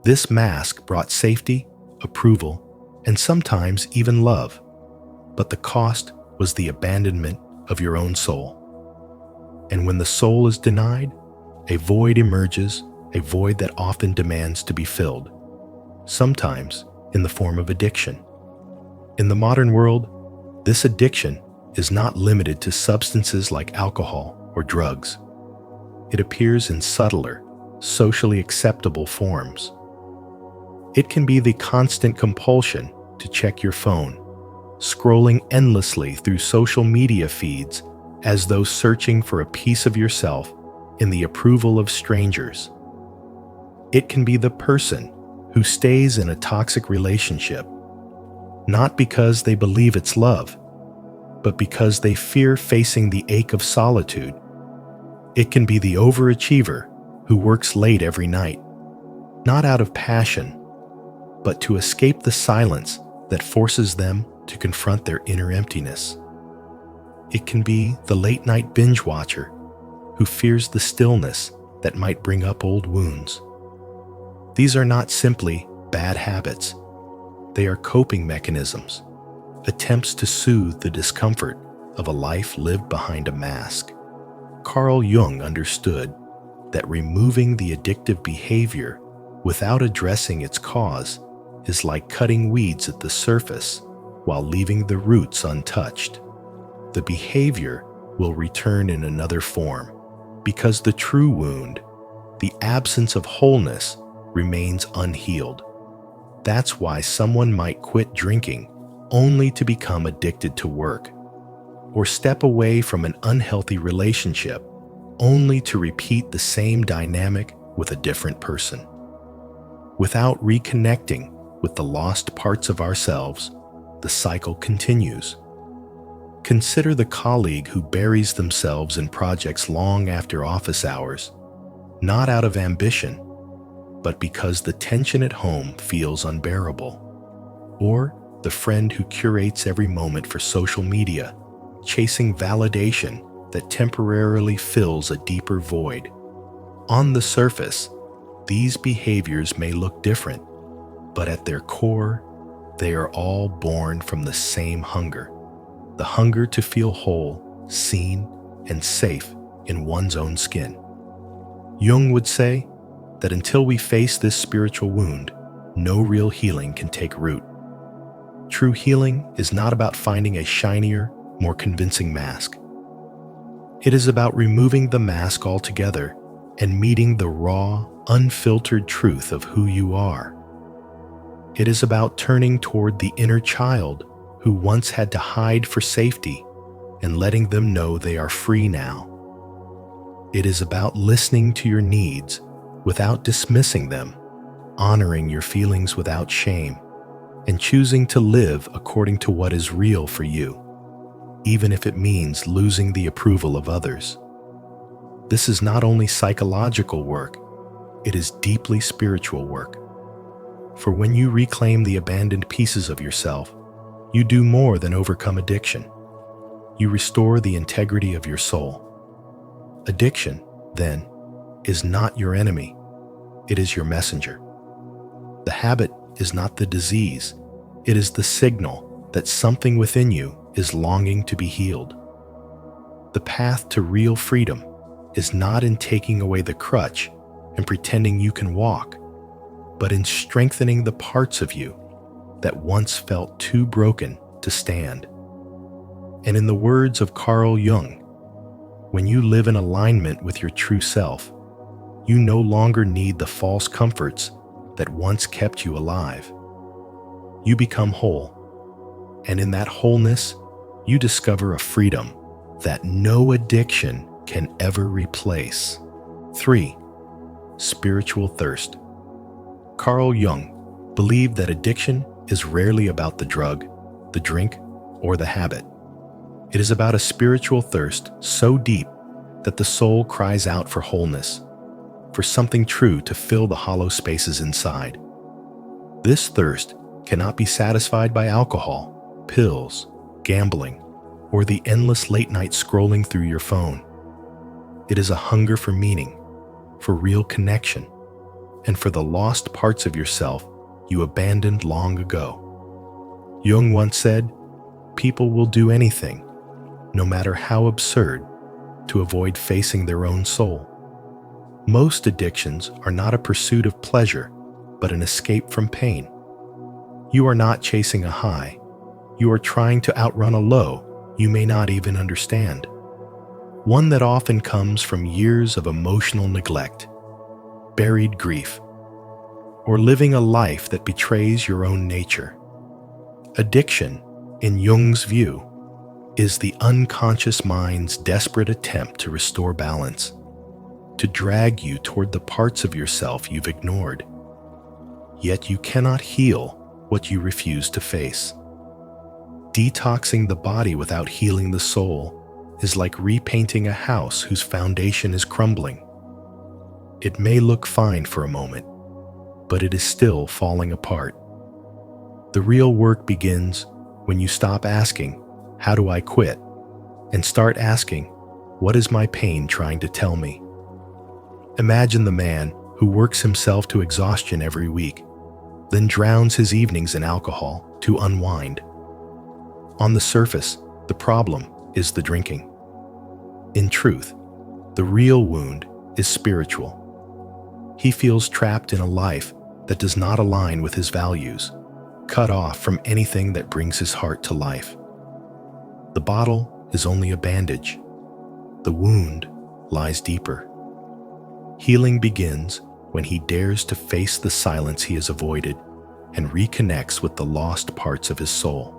This mask brought safety, approval, and sometimes even love, but the cost was the abandonment of your own soul. And when the soul is denied, a void emerges, a void that often demands to be filled, sometimes in the form of addiction. In the modern world, this addiction is not limited to substances like alcohol or drugs. It appears in subtler, socially acceptable forms. It can be the constant compulsion to check your phone, scrolling endlessly through social media feeds as though searching for a piece of yourself in the approval of strangers. It can be the person who stays in a toxic relationship, not because they believe it's love, but because they fear facing the ache of solitude. It can be the overachiever who works late every night, not out of passion, but to escape the silence that forces them to confront their inner emptiness. It can be the late-night binge watcher who fears the stillness that might bring up old wounds. These are not simply bad habits. They are coping mechanisms, attempts to soothe the discomfort of a life lived behind a mask. Carl Jung understood that removing the addictive behavior without addressing its cause is like cutting weeds at the surface while leaving the roots untouched. The behavior will return in another form because the true wound, the absence of wholeness, remains unhealed. That's why someone might quit drinking only to become addicted to work, or step away from an unhealthy relationship only to repeat the same dynamic with a different person. Without reconnecting with the lost parts of ourselves, the cycle continues. Consider the colleague who buries themselves in projects long after office hours, not out of ambition, but because the tension at home feels unbearable. Or the friend who curates every moment for social media, chasing validation that temporarily fills a deeper void. On the surface, these behaviors may look different, but at their core, they are all born from the same hunger, the hunger to feel whole, seen, and safe in one's own skin. Jung would say that until we face this spiritual wound, no real healing can take root. True healing is not about finding a shinier, more convincing mask. It is about removing the mask altogether and meeting the raw, unfiltered truth of who you are. It is about turning toward the inner child who once had to hide for safety and letting them know they are free now. It is about listening to your needs without dismissing them, honoring your feelings without shame, and choosing to live according to what is real for you, even if it means losing the approval of others. This is not only psychological work, it is deeply spiritual work. For when you reclaim the abandoned pieces of yourself, you do more than overcome addiction. You restore the integrity of your soul. Addiction, then, is not your enemy. It is your messenger. The habit is not the disease. It is the signal that something within you is longing to be healed. The path to real freedom is not in taking away the crutch and pretending you can walk, but in strengthening the parts of you that once felt too broken to stand. And in the words of Carl Jung, when you live in alignment with your true self, you no longer need the false comforts that once kept you alive. You become whole, and in that wholeness, you discover a freedom that no addiction can ever replace. 3. Spiritual thirst. Carl Jung believed that addiction is rarely about the drug, the drink, or the habit. It is about a spiritual thirst so deep that the soul cries out for wholeness, for something true to fill the hollow spaces inside. This thirst cannot be satisfied by alcohol, pills, gambling, or the endless late-night scrolling through your phone. It is a hunger for meaning, for real connection, and for the lost parts of yourself you abandoned long ago. Jung once said, "People will do anything, no matter how absurd, to avoid facing their own soul." Most addictions are not a pursuit of pleasure, but an escape from pain. You are not chasing a high. You are trying to outrun a low you may not even understand. One that often comes from years of emotional neglect, buried grief, or living a life that betrays your own nature. Addiction, in Jung's view, is the unconscious mind's desperate attempt to restore balance, to drag you toward the parts of yourself you've ignored. Yet you cannot heal what you refuse to face. Detoxing the body without healing the soul is like repainting a house whose foundation is crumbling. It may look fine for a moment, but it is still falling apart. The real work begins when you stop asking, "How do I quit?" and start asking, "What is my pain trying to tell me?" Imagine the man who works himself to exhaustion every week, then drowns his evenings in alcohol to unwind. On the surface, the problem is the drinking. In truth, the real wound is spiritual. He feels trapped in a life that does not align with his values, cut off from anything that brings his heart to life. The bottle is only a bandage. The wound lies deeper. Healing begins when he dares to face the silence he has avoided and reconnects with the lost parts of his soul.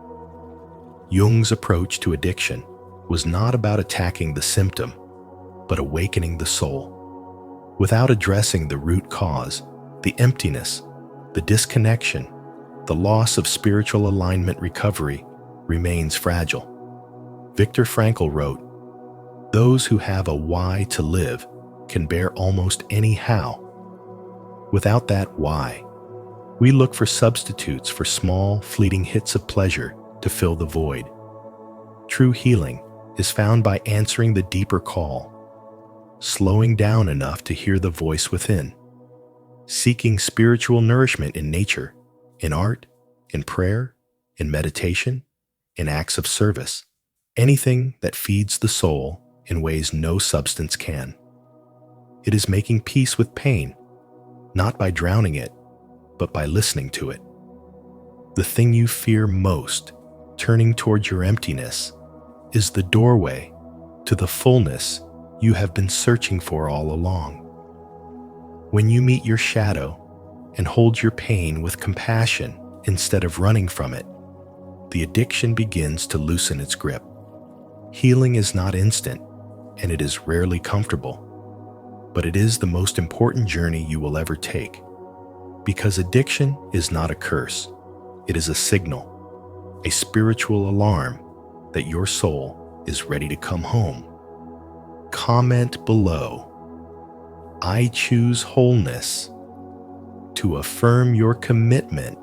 Jung's approach to addiction was not about attacking the symptom, but awakening the soul. Without addressing the root cause, the emptiness, the disconnection, the loss of spiritual alignment, recovery remains fragile. Viktor Frankl wrote, "Those who have a why to live can bear almost any how. Without that why, we look for substitutes for small, fleeting hits of pleasure to fill the void. True healing is found by answering the deeper call, slowing down enough to hear the voice within, seeking spiritual nourishment in nature, in art, in prayer, in meditation, in acts of service, anything that feeds the soul in ways no substance can. It is making peace with pain, not by drowning it, but by listening to it. The thing you fear most, turning towards your emptiness, is the doorway to the fullness you have been searching for all along. When you meet your shadow and hold your pain with compassion instead of running from it, the addiction begins to loosen its grip. Healing is not instant, and it is rarely comfortable, but it is the most important journey you will ever take. Because addiction is not a curse, it is a signal, a spiritual alarm that your soul is ready to come home. comment below, "I choose wholeness," to affirm your commitment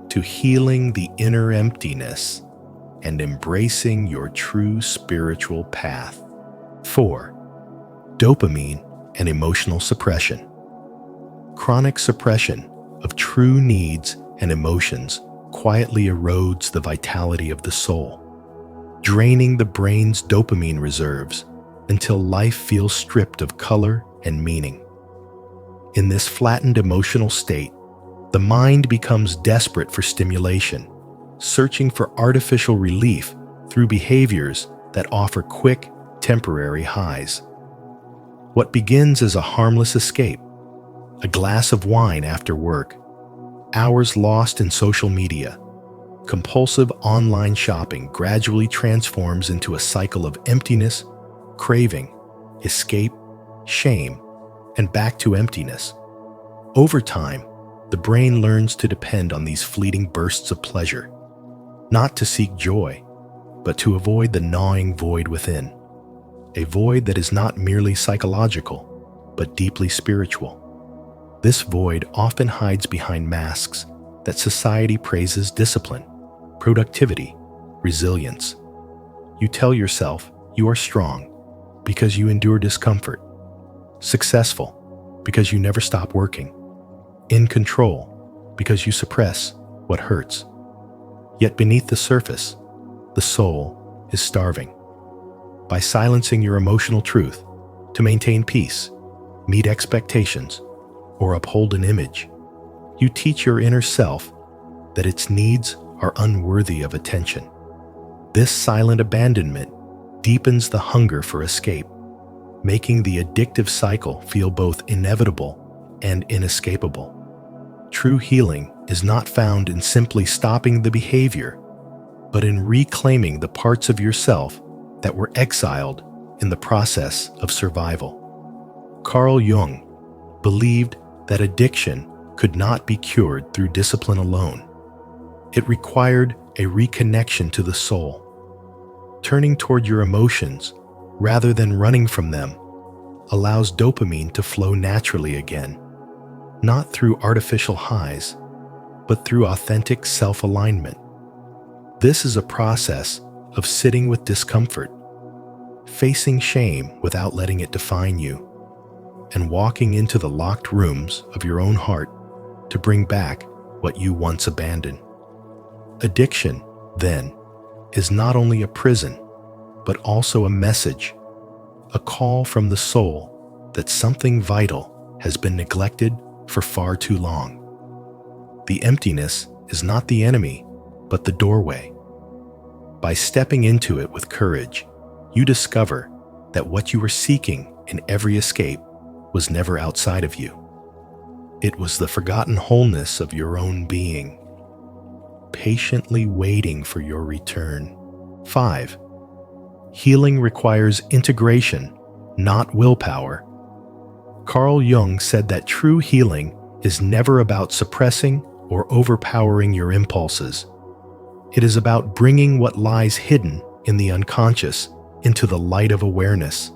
to healing the inner emptiness and embracing your true spiritual path. 4. Dopamine and emotional suppression. Chronic suppression of true needs and emotions quietly erodes the vitality of the soul, draining the brain's dopamine reserves until life feels stripped of color and meaning. In this flattened emotional state, the mind becomes desperate for stimulation, searching for artificial relief through behaviors that offer quick, temporary highs. What begins as a harmless escape, a glass of wine after work, hours lost in social media, compulsive online shopping gradually transforms into a cycle of emptiness, craving, escape, shame, and back to emptiness. Over time, the brain learns to depend on these fleeting bursts of pleasure, not to seek joy, but to avoid the gnawing void within, a void that is not merely psychological, but deeply spiritual. This void often hides behind masks that society praises: discipline, productivity, resilience. You tell yourself you are strong because you endure discomfort, successful because you never stop working, in control because you suppress what hurts. Yet beneath the surface, the soul is starving. By silencing your emotional truth to maintain peace, meet expectations, or uphold an image, you teach your inner self that its needs are unworthy of attention. This silent abandonment deepens the hunger for escape, making the addictive cycle feel both inevitable and inescapable. True healing is not found in simply stopping the behavior, but in reclaiming the parts of yourself that were exiled in the process of survival. Carl Jung believed that addiction could not be cured through discipline alone. It required a reconnection to the soul. Turning toward your emotions rather than running from them allows dopamine to flow naturally again, not through artificial highs, but through authentic self-alignment. This is a process of sitting with discomfort, facing shame without letting it define you, and walking into the locked rooms of your own heart to bring back what you once abandoned. Addiction, then, is not only a prison, but also a message, a call from the soul that something vital has been neglected for far too long. The emptiness is not the enemy, but the doorway. By stepping into it with courage, you discover that what you were seeking in every escape was never outside of you. It was the forgotten wholeness of your own being, patiently waiting for your return. 5. Healing requires integration, not willpower. Carl Jung said that true healing is never about suppressing or overpowering your impulses. It is about bringing what lies hidden in the unconscious into the light of awareness,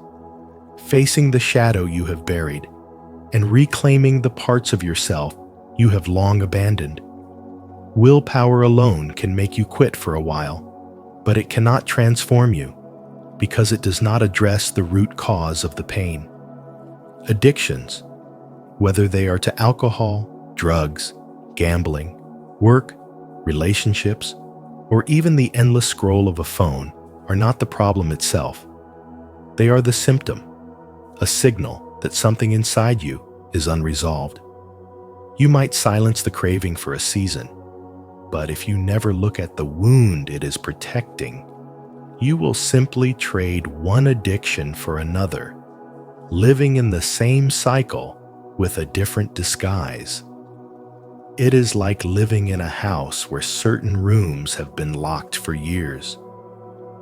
facing the shadow you have buried, and reclaiming the parts of yourself you have long abandoned. Willpower alone can make you quit for a while, but it cannot transform you because it does not address the root cause of the pain. Addictions, whether they are to alcohol, drugs, gambling, work, relationships, or even the endless scroll of a phone, are not the problem itself. They are the symptom, a signal that something inside you is unresolved. You might silence the craving for a season, but if you never look at the wound it is protecting, you will simply trade one addiction for another, living in the same cycle with a different disguise. It is like living in a house where certain rooms have been locked for years.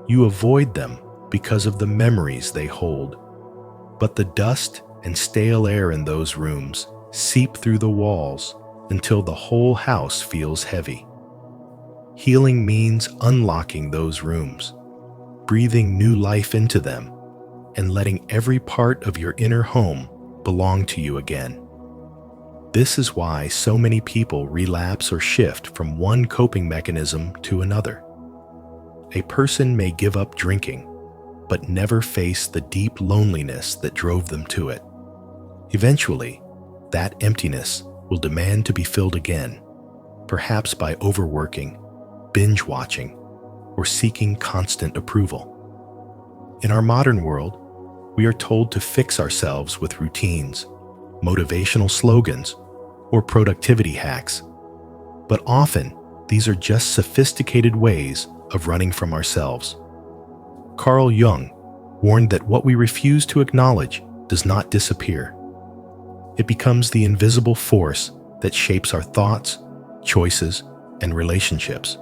You avoid them because of the memories they hold, but the dust and stale air in those rooms seep through the walls until the whole house feels heavy. Healing means unlocking those rooms, breathing new life into them, and letting every part of your inner home belong to you again. This is why so many people relapse or shift from one coping mechanism to another. A person may give up drinking, but never face the deep loneliness that drove them to it. Eventually, that emptiness will demand to be filled again, perhaps by overworking, binge watching, or seeking constant approval. In our modern world, we are told to fix ourselves with routines, motivational slogans, or productivity hacks. But often, these are just sophisticated ways of running from ourselves. Carl Jung warned that what we refuse to acknowledge does not disappear. It becomes the invisible force that shapes our thoughts, choices, and relationships.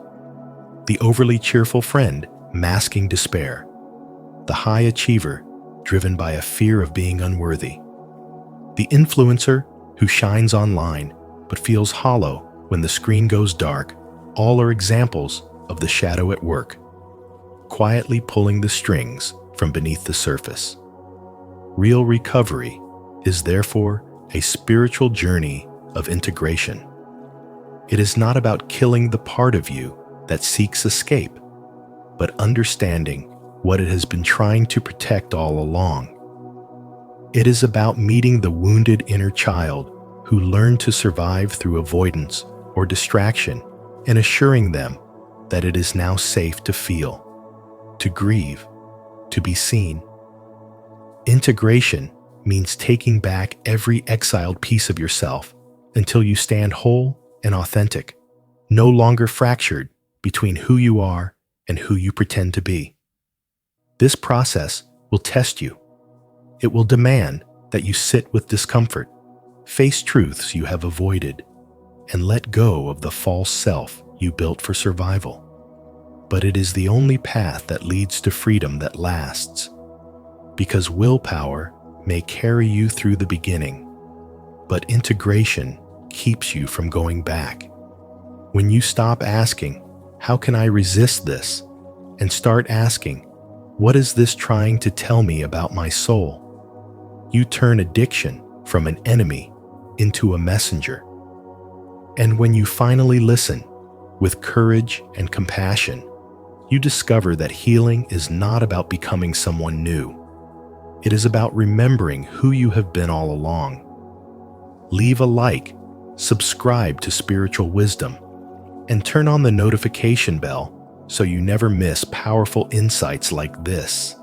The overly cheerful friend masking despair. The high achiever driven by a fear of being unworthy. The influencer who shines online but feels hollow when the screen goes dark. All are examples of the shadow at work, quietly pulling the strings from beneath the surface. Real recovery is therefore a spiritual journey of integration. It is not about killing the part of you that seeks escape, but understanding what it has been trying to protect all along. It is about meeting the wounded inner child who learned to survive through avoidance or distraction and assuring them that it is now safe to feel, to grieve, to be seen. Integration means taking back every exiled piece of yourself until you stand whole and authentic, no longer fractured between who you are and who you pretend to be. This process will test you. It will demand that you sit with discomfort, face truths you have avoided, and let go of the false self you built for survival. But it is the only path that leads to freedom that lasts, because willpower may carry you through the beginning, but integration keeps you from going back. When you stop asking, "How can I resist this?" and start asking, "What is this trying to tell me about my soul?" you turn addiction from an enemy into a messenger. And when you finally listen, with courage and compassion, you discover that healing is not about becoming someone new. It is about remembering who you have been all along. Leave a like, subscribe to Spiritual Wisdom, and turn on the notification bell so you never miss powerful insights like this.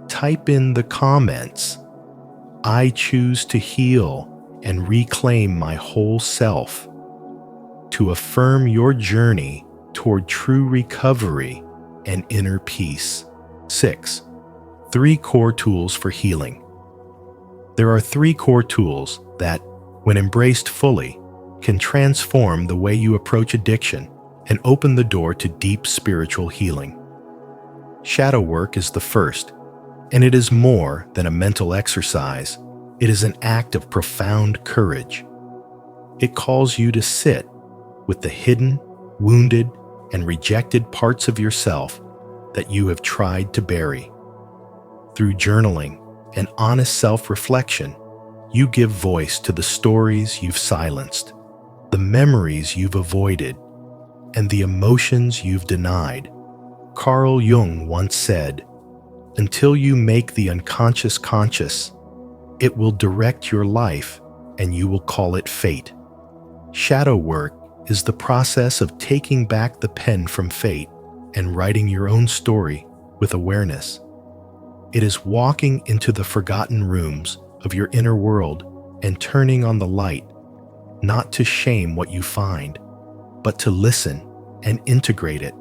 Type in the comments, "I choose to heal and reclaim my whole self," to affirm your journey toward true recovery and inner peace. 6. 3 core tools for healing. There are 3 core tools that, when embraced fully, can transform the way you approach addiction and open the door to deep spiritual healing. Shadow work is the first, and it is more than a mental exercise. It is an act of profound courage. It calls you to sit with the hidden, wounded, and rejected parts of yourself that you have tried to bury. Through journaling and honest self-reflection, you give voice to the stories you've silenced, the memories you've avoided, and the emotions you've denied. Carl Jung once said, "Until you make the unconscious conscious, it will direct your life and you will call it fate." Shadow work is the process of taking back the pen from fate and writing your own story with awareness. It is walking into the forgotten rooms of your inner world and turning on the light, not to shame what you find, but to listen and integrate it.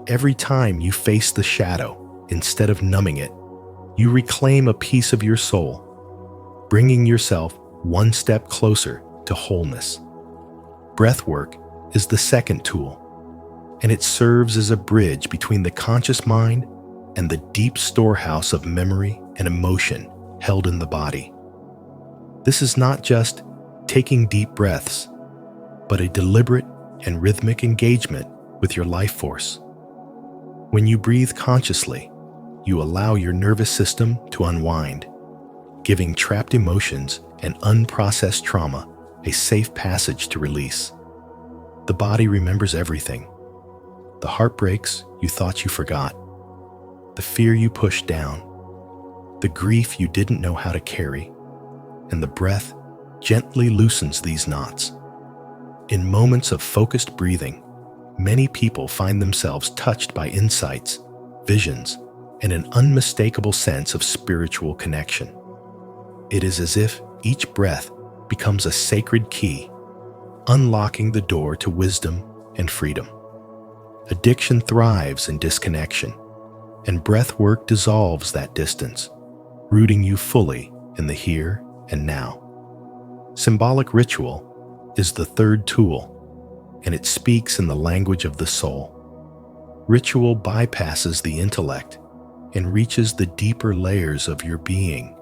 Every time you face the shadow, instead of numbing it, you reclaim a piece of your soul, bringing yourself one step closer to wholeness. Breathwork is the second tool, and it serves as a bridge between the conscious mind and the deep storehouse of memory and emotion held in the body. This is not just taking deep breaths, but a deliberate and rhythmic engagement with your life force. When you breathe consciously, you allow your nervous system to unwind, giving trapped emotions and unprocessed trauma a safe passage to release. The body remembers everything: the heartbreaks you thought you forgot, the fear you pushed down, the grief you didn't know how to carry, and the breath gently loosens these knots. In moments of focused breathing, many people find themselves touched by insights, visions, and an unmistakable sense of spiritual connection. It is as if each breath becomes a sacred key, unlocking the door to wisdom and freedom. Addiction thrives in disconnection, and breath work dissolves that distance, rooting you fully in the here and now. Symbolic ritual is the third tool, and it speaks in the language of the soul. Ritual bypasses the intellect and reaches the deeper layers of your being,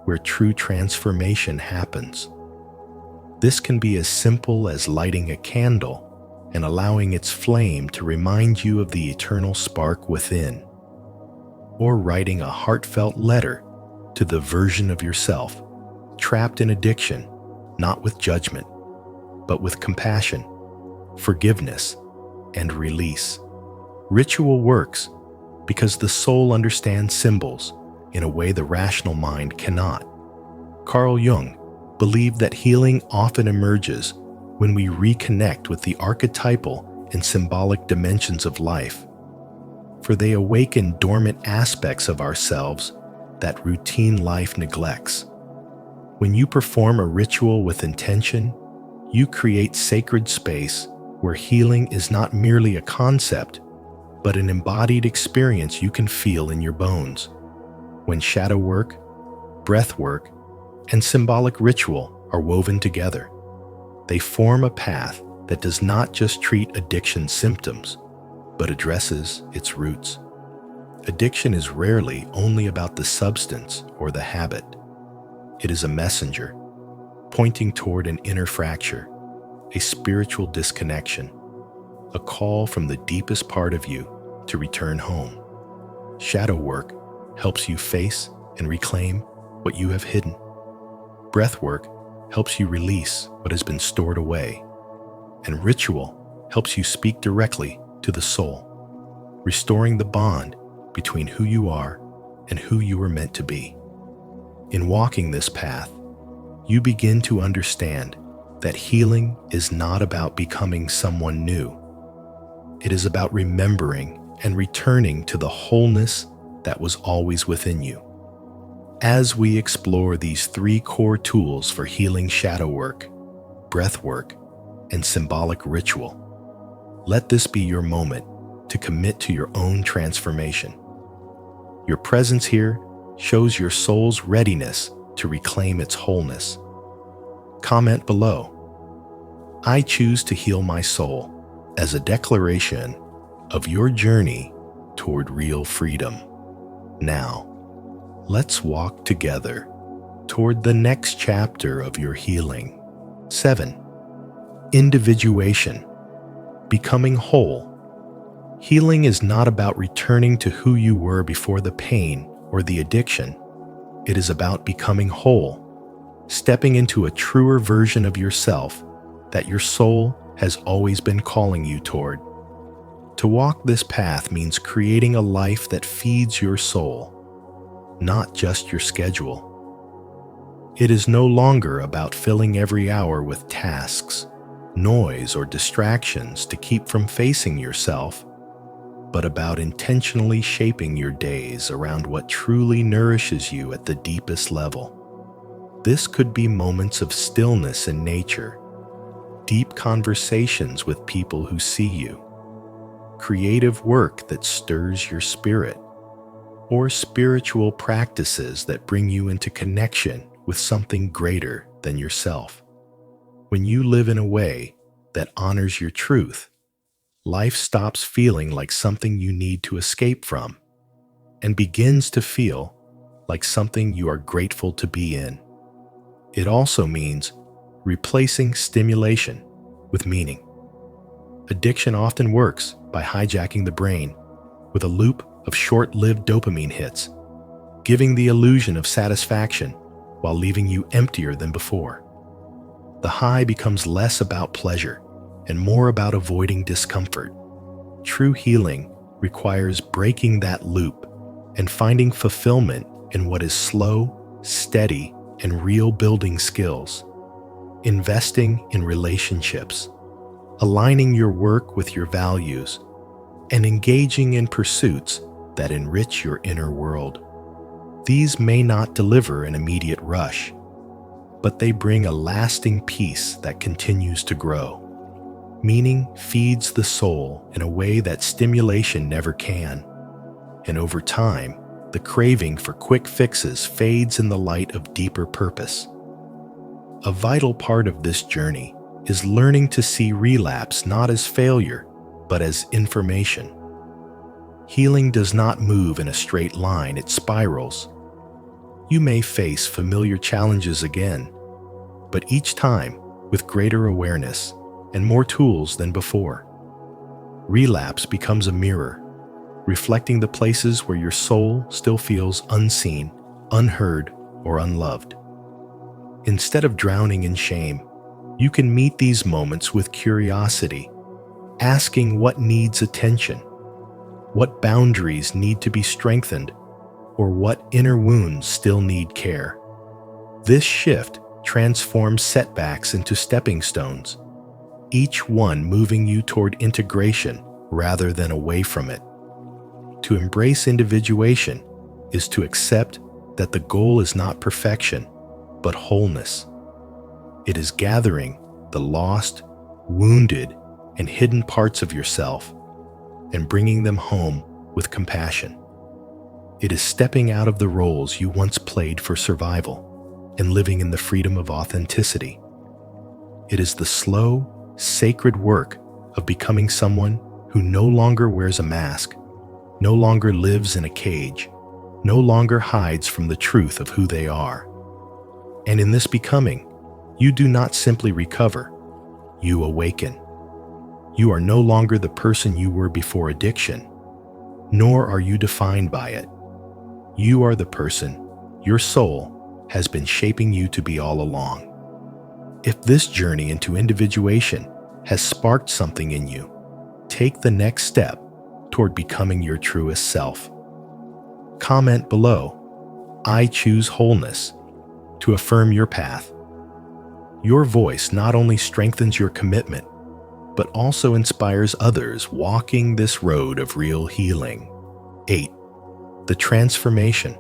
where true transformation happens. This can be as simple as lighting a candle and allowing its flame to remind you of the eternal spark within, or writing a heartfelt letter to the version of yourself trapped in addiction, not with judgment, but with compassion, forgiveness, and release. Ritual works because the soul understands symbols in a way the rational mind cannot. Carl Jung believed that healing often emerges when we reconnect with the archetypal and symbolic dimensions of life, for they awaken dormant aspects of ourselves that routine life neglects. When you perform a ritual with intention, you create sacred space where healing is not merely a concept, but an embodied experience you can feel in your bones. When shadow work, breath work, and symbolic ritual are woven together, they form a path that does not just treat addiction symptoms, but addresses its roots. Addiction is rarely only about the substance or the habit. It is a messenger, pointing toward an inner fracture, a spiritual disconnection, a call from the deepest part of you to return home. Shadow work helps you face and reclaim what you have hidden. Breath work helps you release what has been stored away. And ritual helps you speak directly to the soul, restoring the bond between who you are and who you were meant to be. In walking this path, you begin to understand that healing is not about becoming someone new. It is about remembering and returning to the wholeness that was always within you. As we explore these three core tools for healing: shadow work, breath work, and symbolic ritual, let this be your moment to commit to your own transformation. Your presence here shows your soul's readiness to reclaim its wholeness. Comment below: I choose to heal my soul, as a declaration of your journey toward real freedom. Now, let's walk together toward the next chapter of your healing. 7. Individuation. Becoming whole. Healing is not about returning to who you were before the pain or the addiction. It is about becoming whole, stepping into a truer version of yourself that your soul has always been calling you toward. To walk this path means creating a life that feeds your soul, not just your schedule. It is no longer about filling every hour with tasks, noise, or distractions to keep from facing yourself, but about intentionally shaping your days around what truly nourishes you at the deepest level. This could be moments of stillness in nature, deep conversations with people who see you, creative work that stirs your spirit, or spiritual practices that bring you into connection with something greater than yourself. When you live in a way that honors your truth, life stops feeling like something you need to escape from and begins to feel like something you are grateful to be in. It also means replacing stimulation with meaning. Addiction often works by hijacking the brain with a loop of short-lived dopamine hits, giving the illusion of satisfaction while leaving you emptier than before. The high becomes less about pleasure and more about avoiding discomfort. True healing requires breaking that loop and finding fulfillment in what is slow, steady, and real building skills. Investing in relationships, aligning your work with your values, and engaging in pursuits that enrich your inner world. These may not deliver an immediate rush, but they bring a lasting peace that continues to grow. Meaning feeds the soul in a way that stimulation never can, and over time, the craving for quick fixes fades in the light of deeper purpose. A vital part of this journey is learning to see relapse not as failure, but as information. Healing does not move in a straight line, it spirals. You may face familiar challenges again, but each time with greater awareness and more tools than before. Relapse becomes a mirror, reflecting the places where your soul still feels unseen, unheard, or unloved. Instead of drowning in shame, you can meet these moments with curiosity, asking what needs attention, what boundaries need to be strengthened, or what inner wounds still need care. This shift transforms setbacks into stepping stones, each one moving you toward integration rather than away from it. To embrace individuation is to accept that the goal is not perfection, but wholeness. It is gathering the lost, wounded, and hidden parts of yourself and bringing them home with compassion. It is stepping out of the roles you once played for survival and living in the freedom of authenticity. It is the slow, sacred work of becoming someone who no longer wears a mask, no longer lives in a cage, no longer hides from the truth of who they are. And in this becoming, you do not simply recover, you awaken. You are no longer the person you were before addiction, nor are you defined by it. You are the person your soul has been shaping you to be all along. If this journey into individuation has sparked something in you, take the next step toward becoming your truest self. Comment below, "I choose wholeness," to affirm your path. Your voice not only strengthens your commitment, but also inspires others walking this road of real healing. 8. The transformation.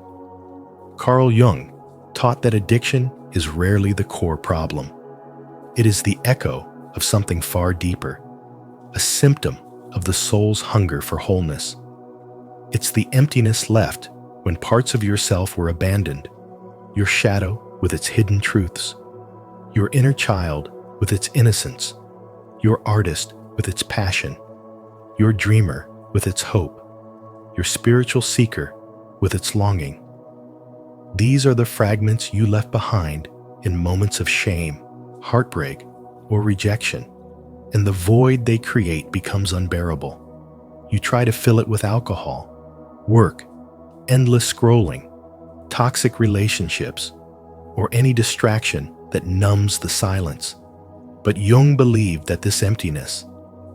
Carl Jung taught that addiction is rarely the core problem. It is the echo of something far deeper, a symptom of the soul's hunger for wholeness. It's the emptiness left when parts of yourself were abandoned, your shadow with its hidden truths, your inner child with its innocence, your artist with its passion, your dreamer with its hope, your spiritual seeker with its longing. These are the fragments you left behind in moments of shame, heartbreak, or rejection, and the void they create becomes unbearable. You try to fill it with alcohol, work, endless scrolling, toxic relationships, or any distraction that numbs the silence. But Jung believed that this emptiness,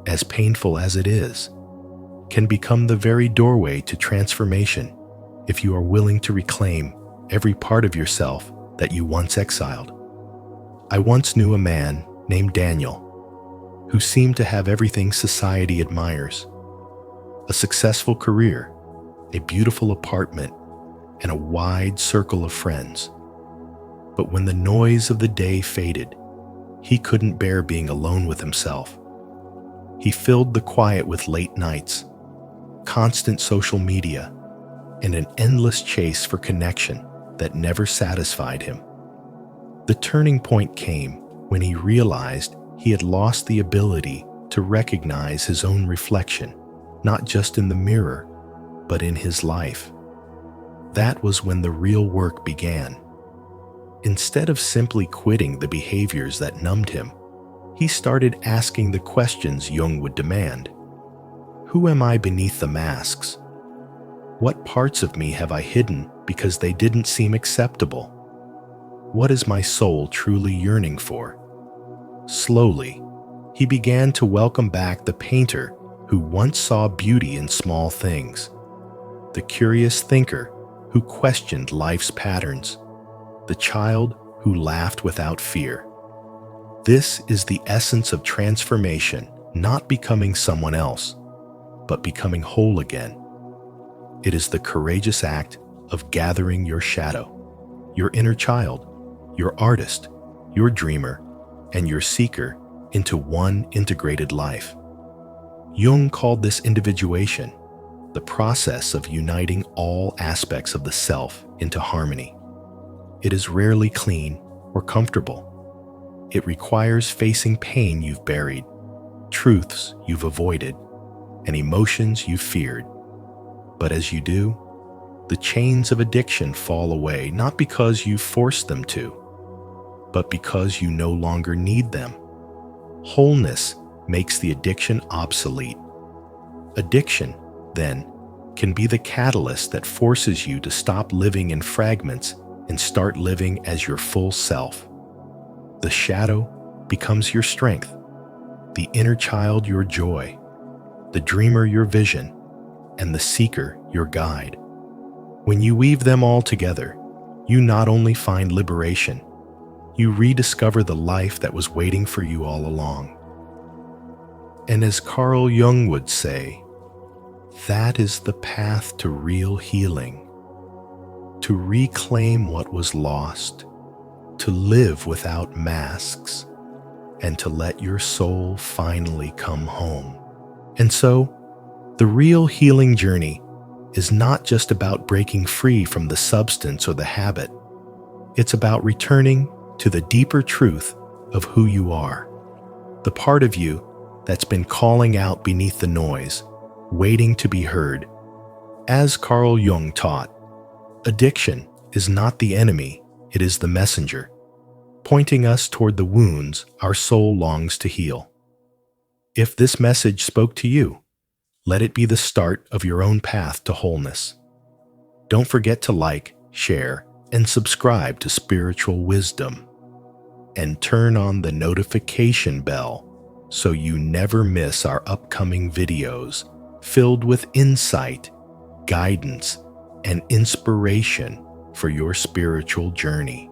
as painful as it is, can become the very doorway to transformation if you are willing to reclaim every part of yourself that you once exiled. I once knew a man named Daniel who seemed to have everything society admires: a successful career, a beautiful apartment, and a wide circle of friends. But when the noise of the day faded, he couldn't bear being alone with himself. He filled the quiet with late nights, constant social media, and an endless chase for connection that never satisfied him. The turning point came when he realized he had lost the ability to recognize his own reflection, not just in the mirror, but in his life. That was when the real work began. Instead of simply quitting the behaviors that numbed him, he started asking the questions Jung would demand. Who am I beneath the masks? What parts of me have I hidden because they didn't seem acceptable? What is my soul truly yearning for? Slowly, he began to welcome back the painter who once saw beauty in small things, the curious thinker who questioned life's patterns, the child who laughed without fear. This is the essence of transformation, not becoming someone else, but becoming whole again. It is the courageous act of gathering your shadow, your inner child, your artist, your dreamer, and your seeker into one integrated life. Jung called this individuation the process of uniting all aspects of the self into harmony. It is rarely clean or comfortable. It requires facing pain you've buried, truths you've avoided, and emotions you've feared. But as you do, the chains of addiction fall away, not because you forced them to, but because you no longer need them. Wholeness makes the addiction obsolete. Addiction, then, can be the catalyst that forces you to stop living in fragments and start living as your full self. The shadow becomes your strength, the inner child your joy, the dreamer your vision, and the seeker your guide. When you weave them all together, you not only find liberation, you rediscover the life that was waiting for you all along. And as Carl Jung would say, that is the path to real healing, to reclaim what was lost, to live without masks, and to let your soul finally come home. And so, the real healing journey is not just about breaking free from the substance or the habit. It's about returning to the deeper truth of who you are, the part of you that's been calling out beneath the noise, waiting to be heard. As Carl Jung taught, addiction is not the enemy, it is the messenger, pointing us toward the wounds our soul longs to heal. If this message spoke to you, let it be the start of your own path to wholeness. Don't forget to like, share, and subscribe to Spiritual Wisdom, and turn on the notification bell so you never miss our upcoming videos filled with insight, guidance, and inspiration for your spiritual journey.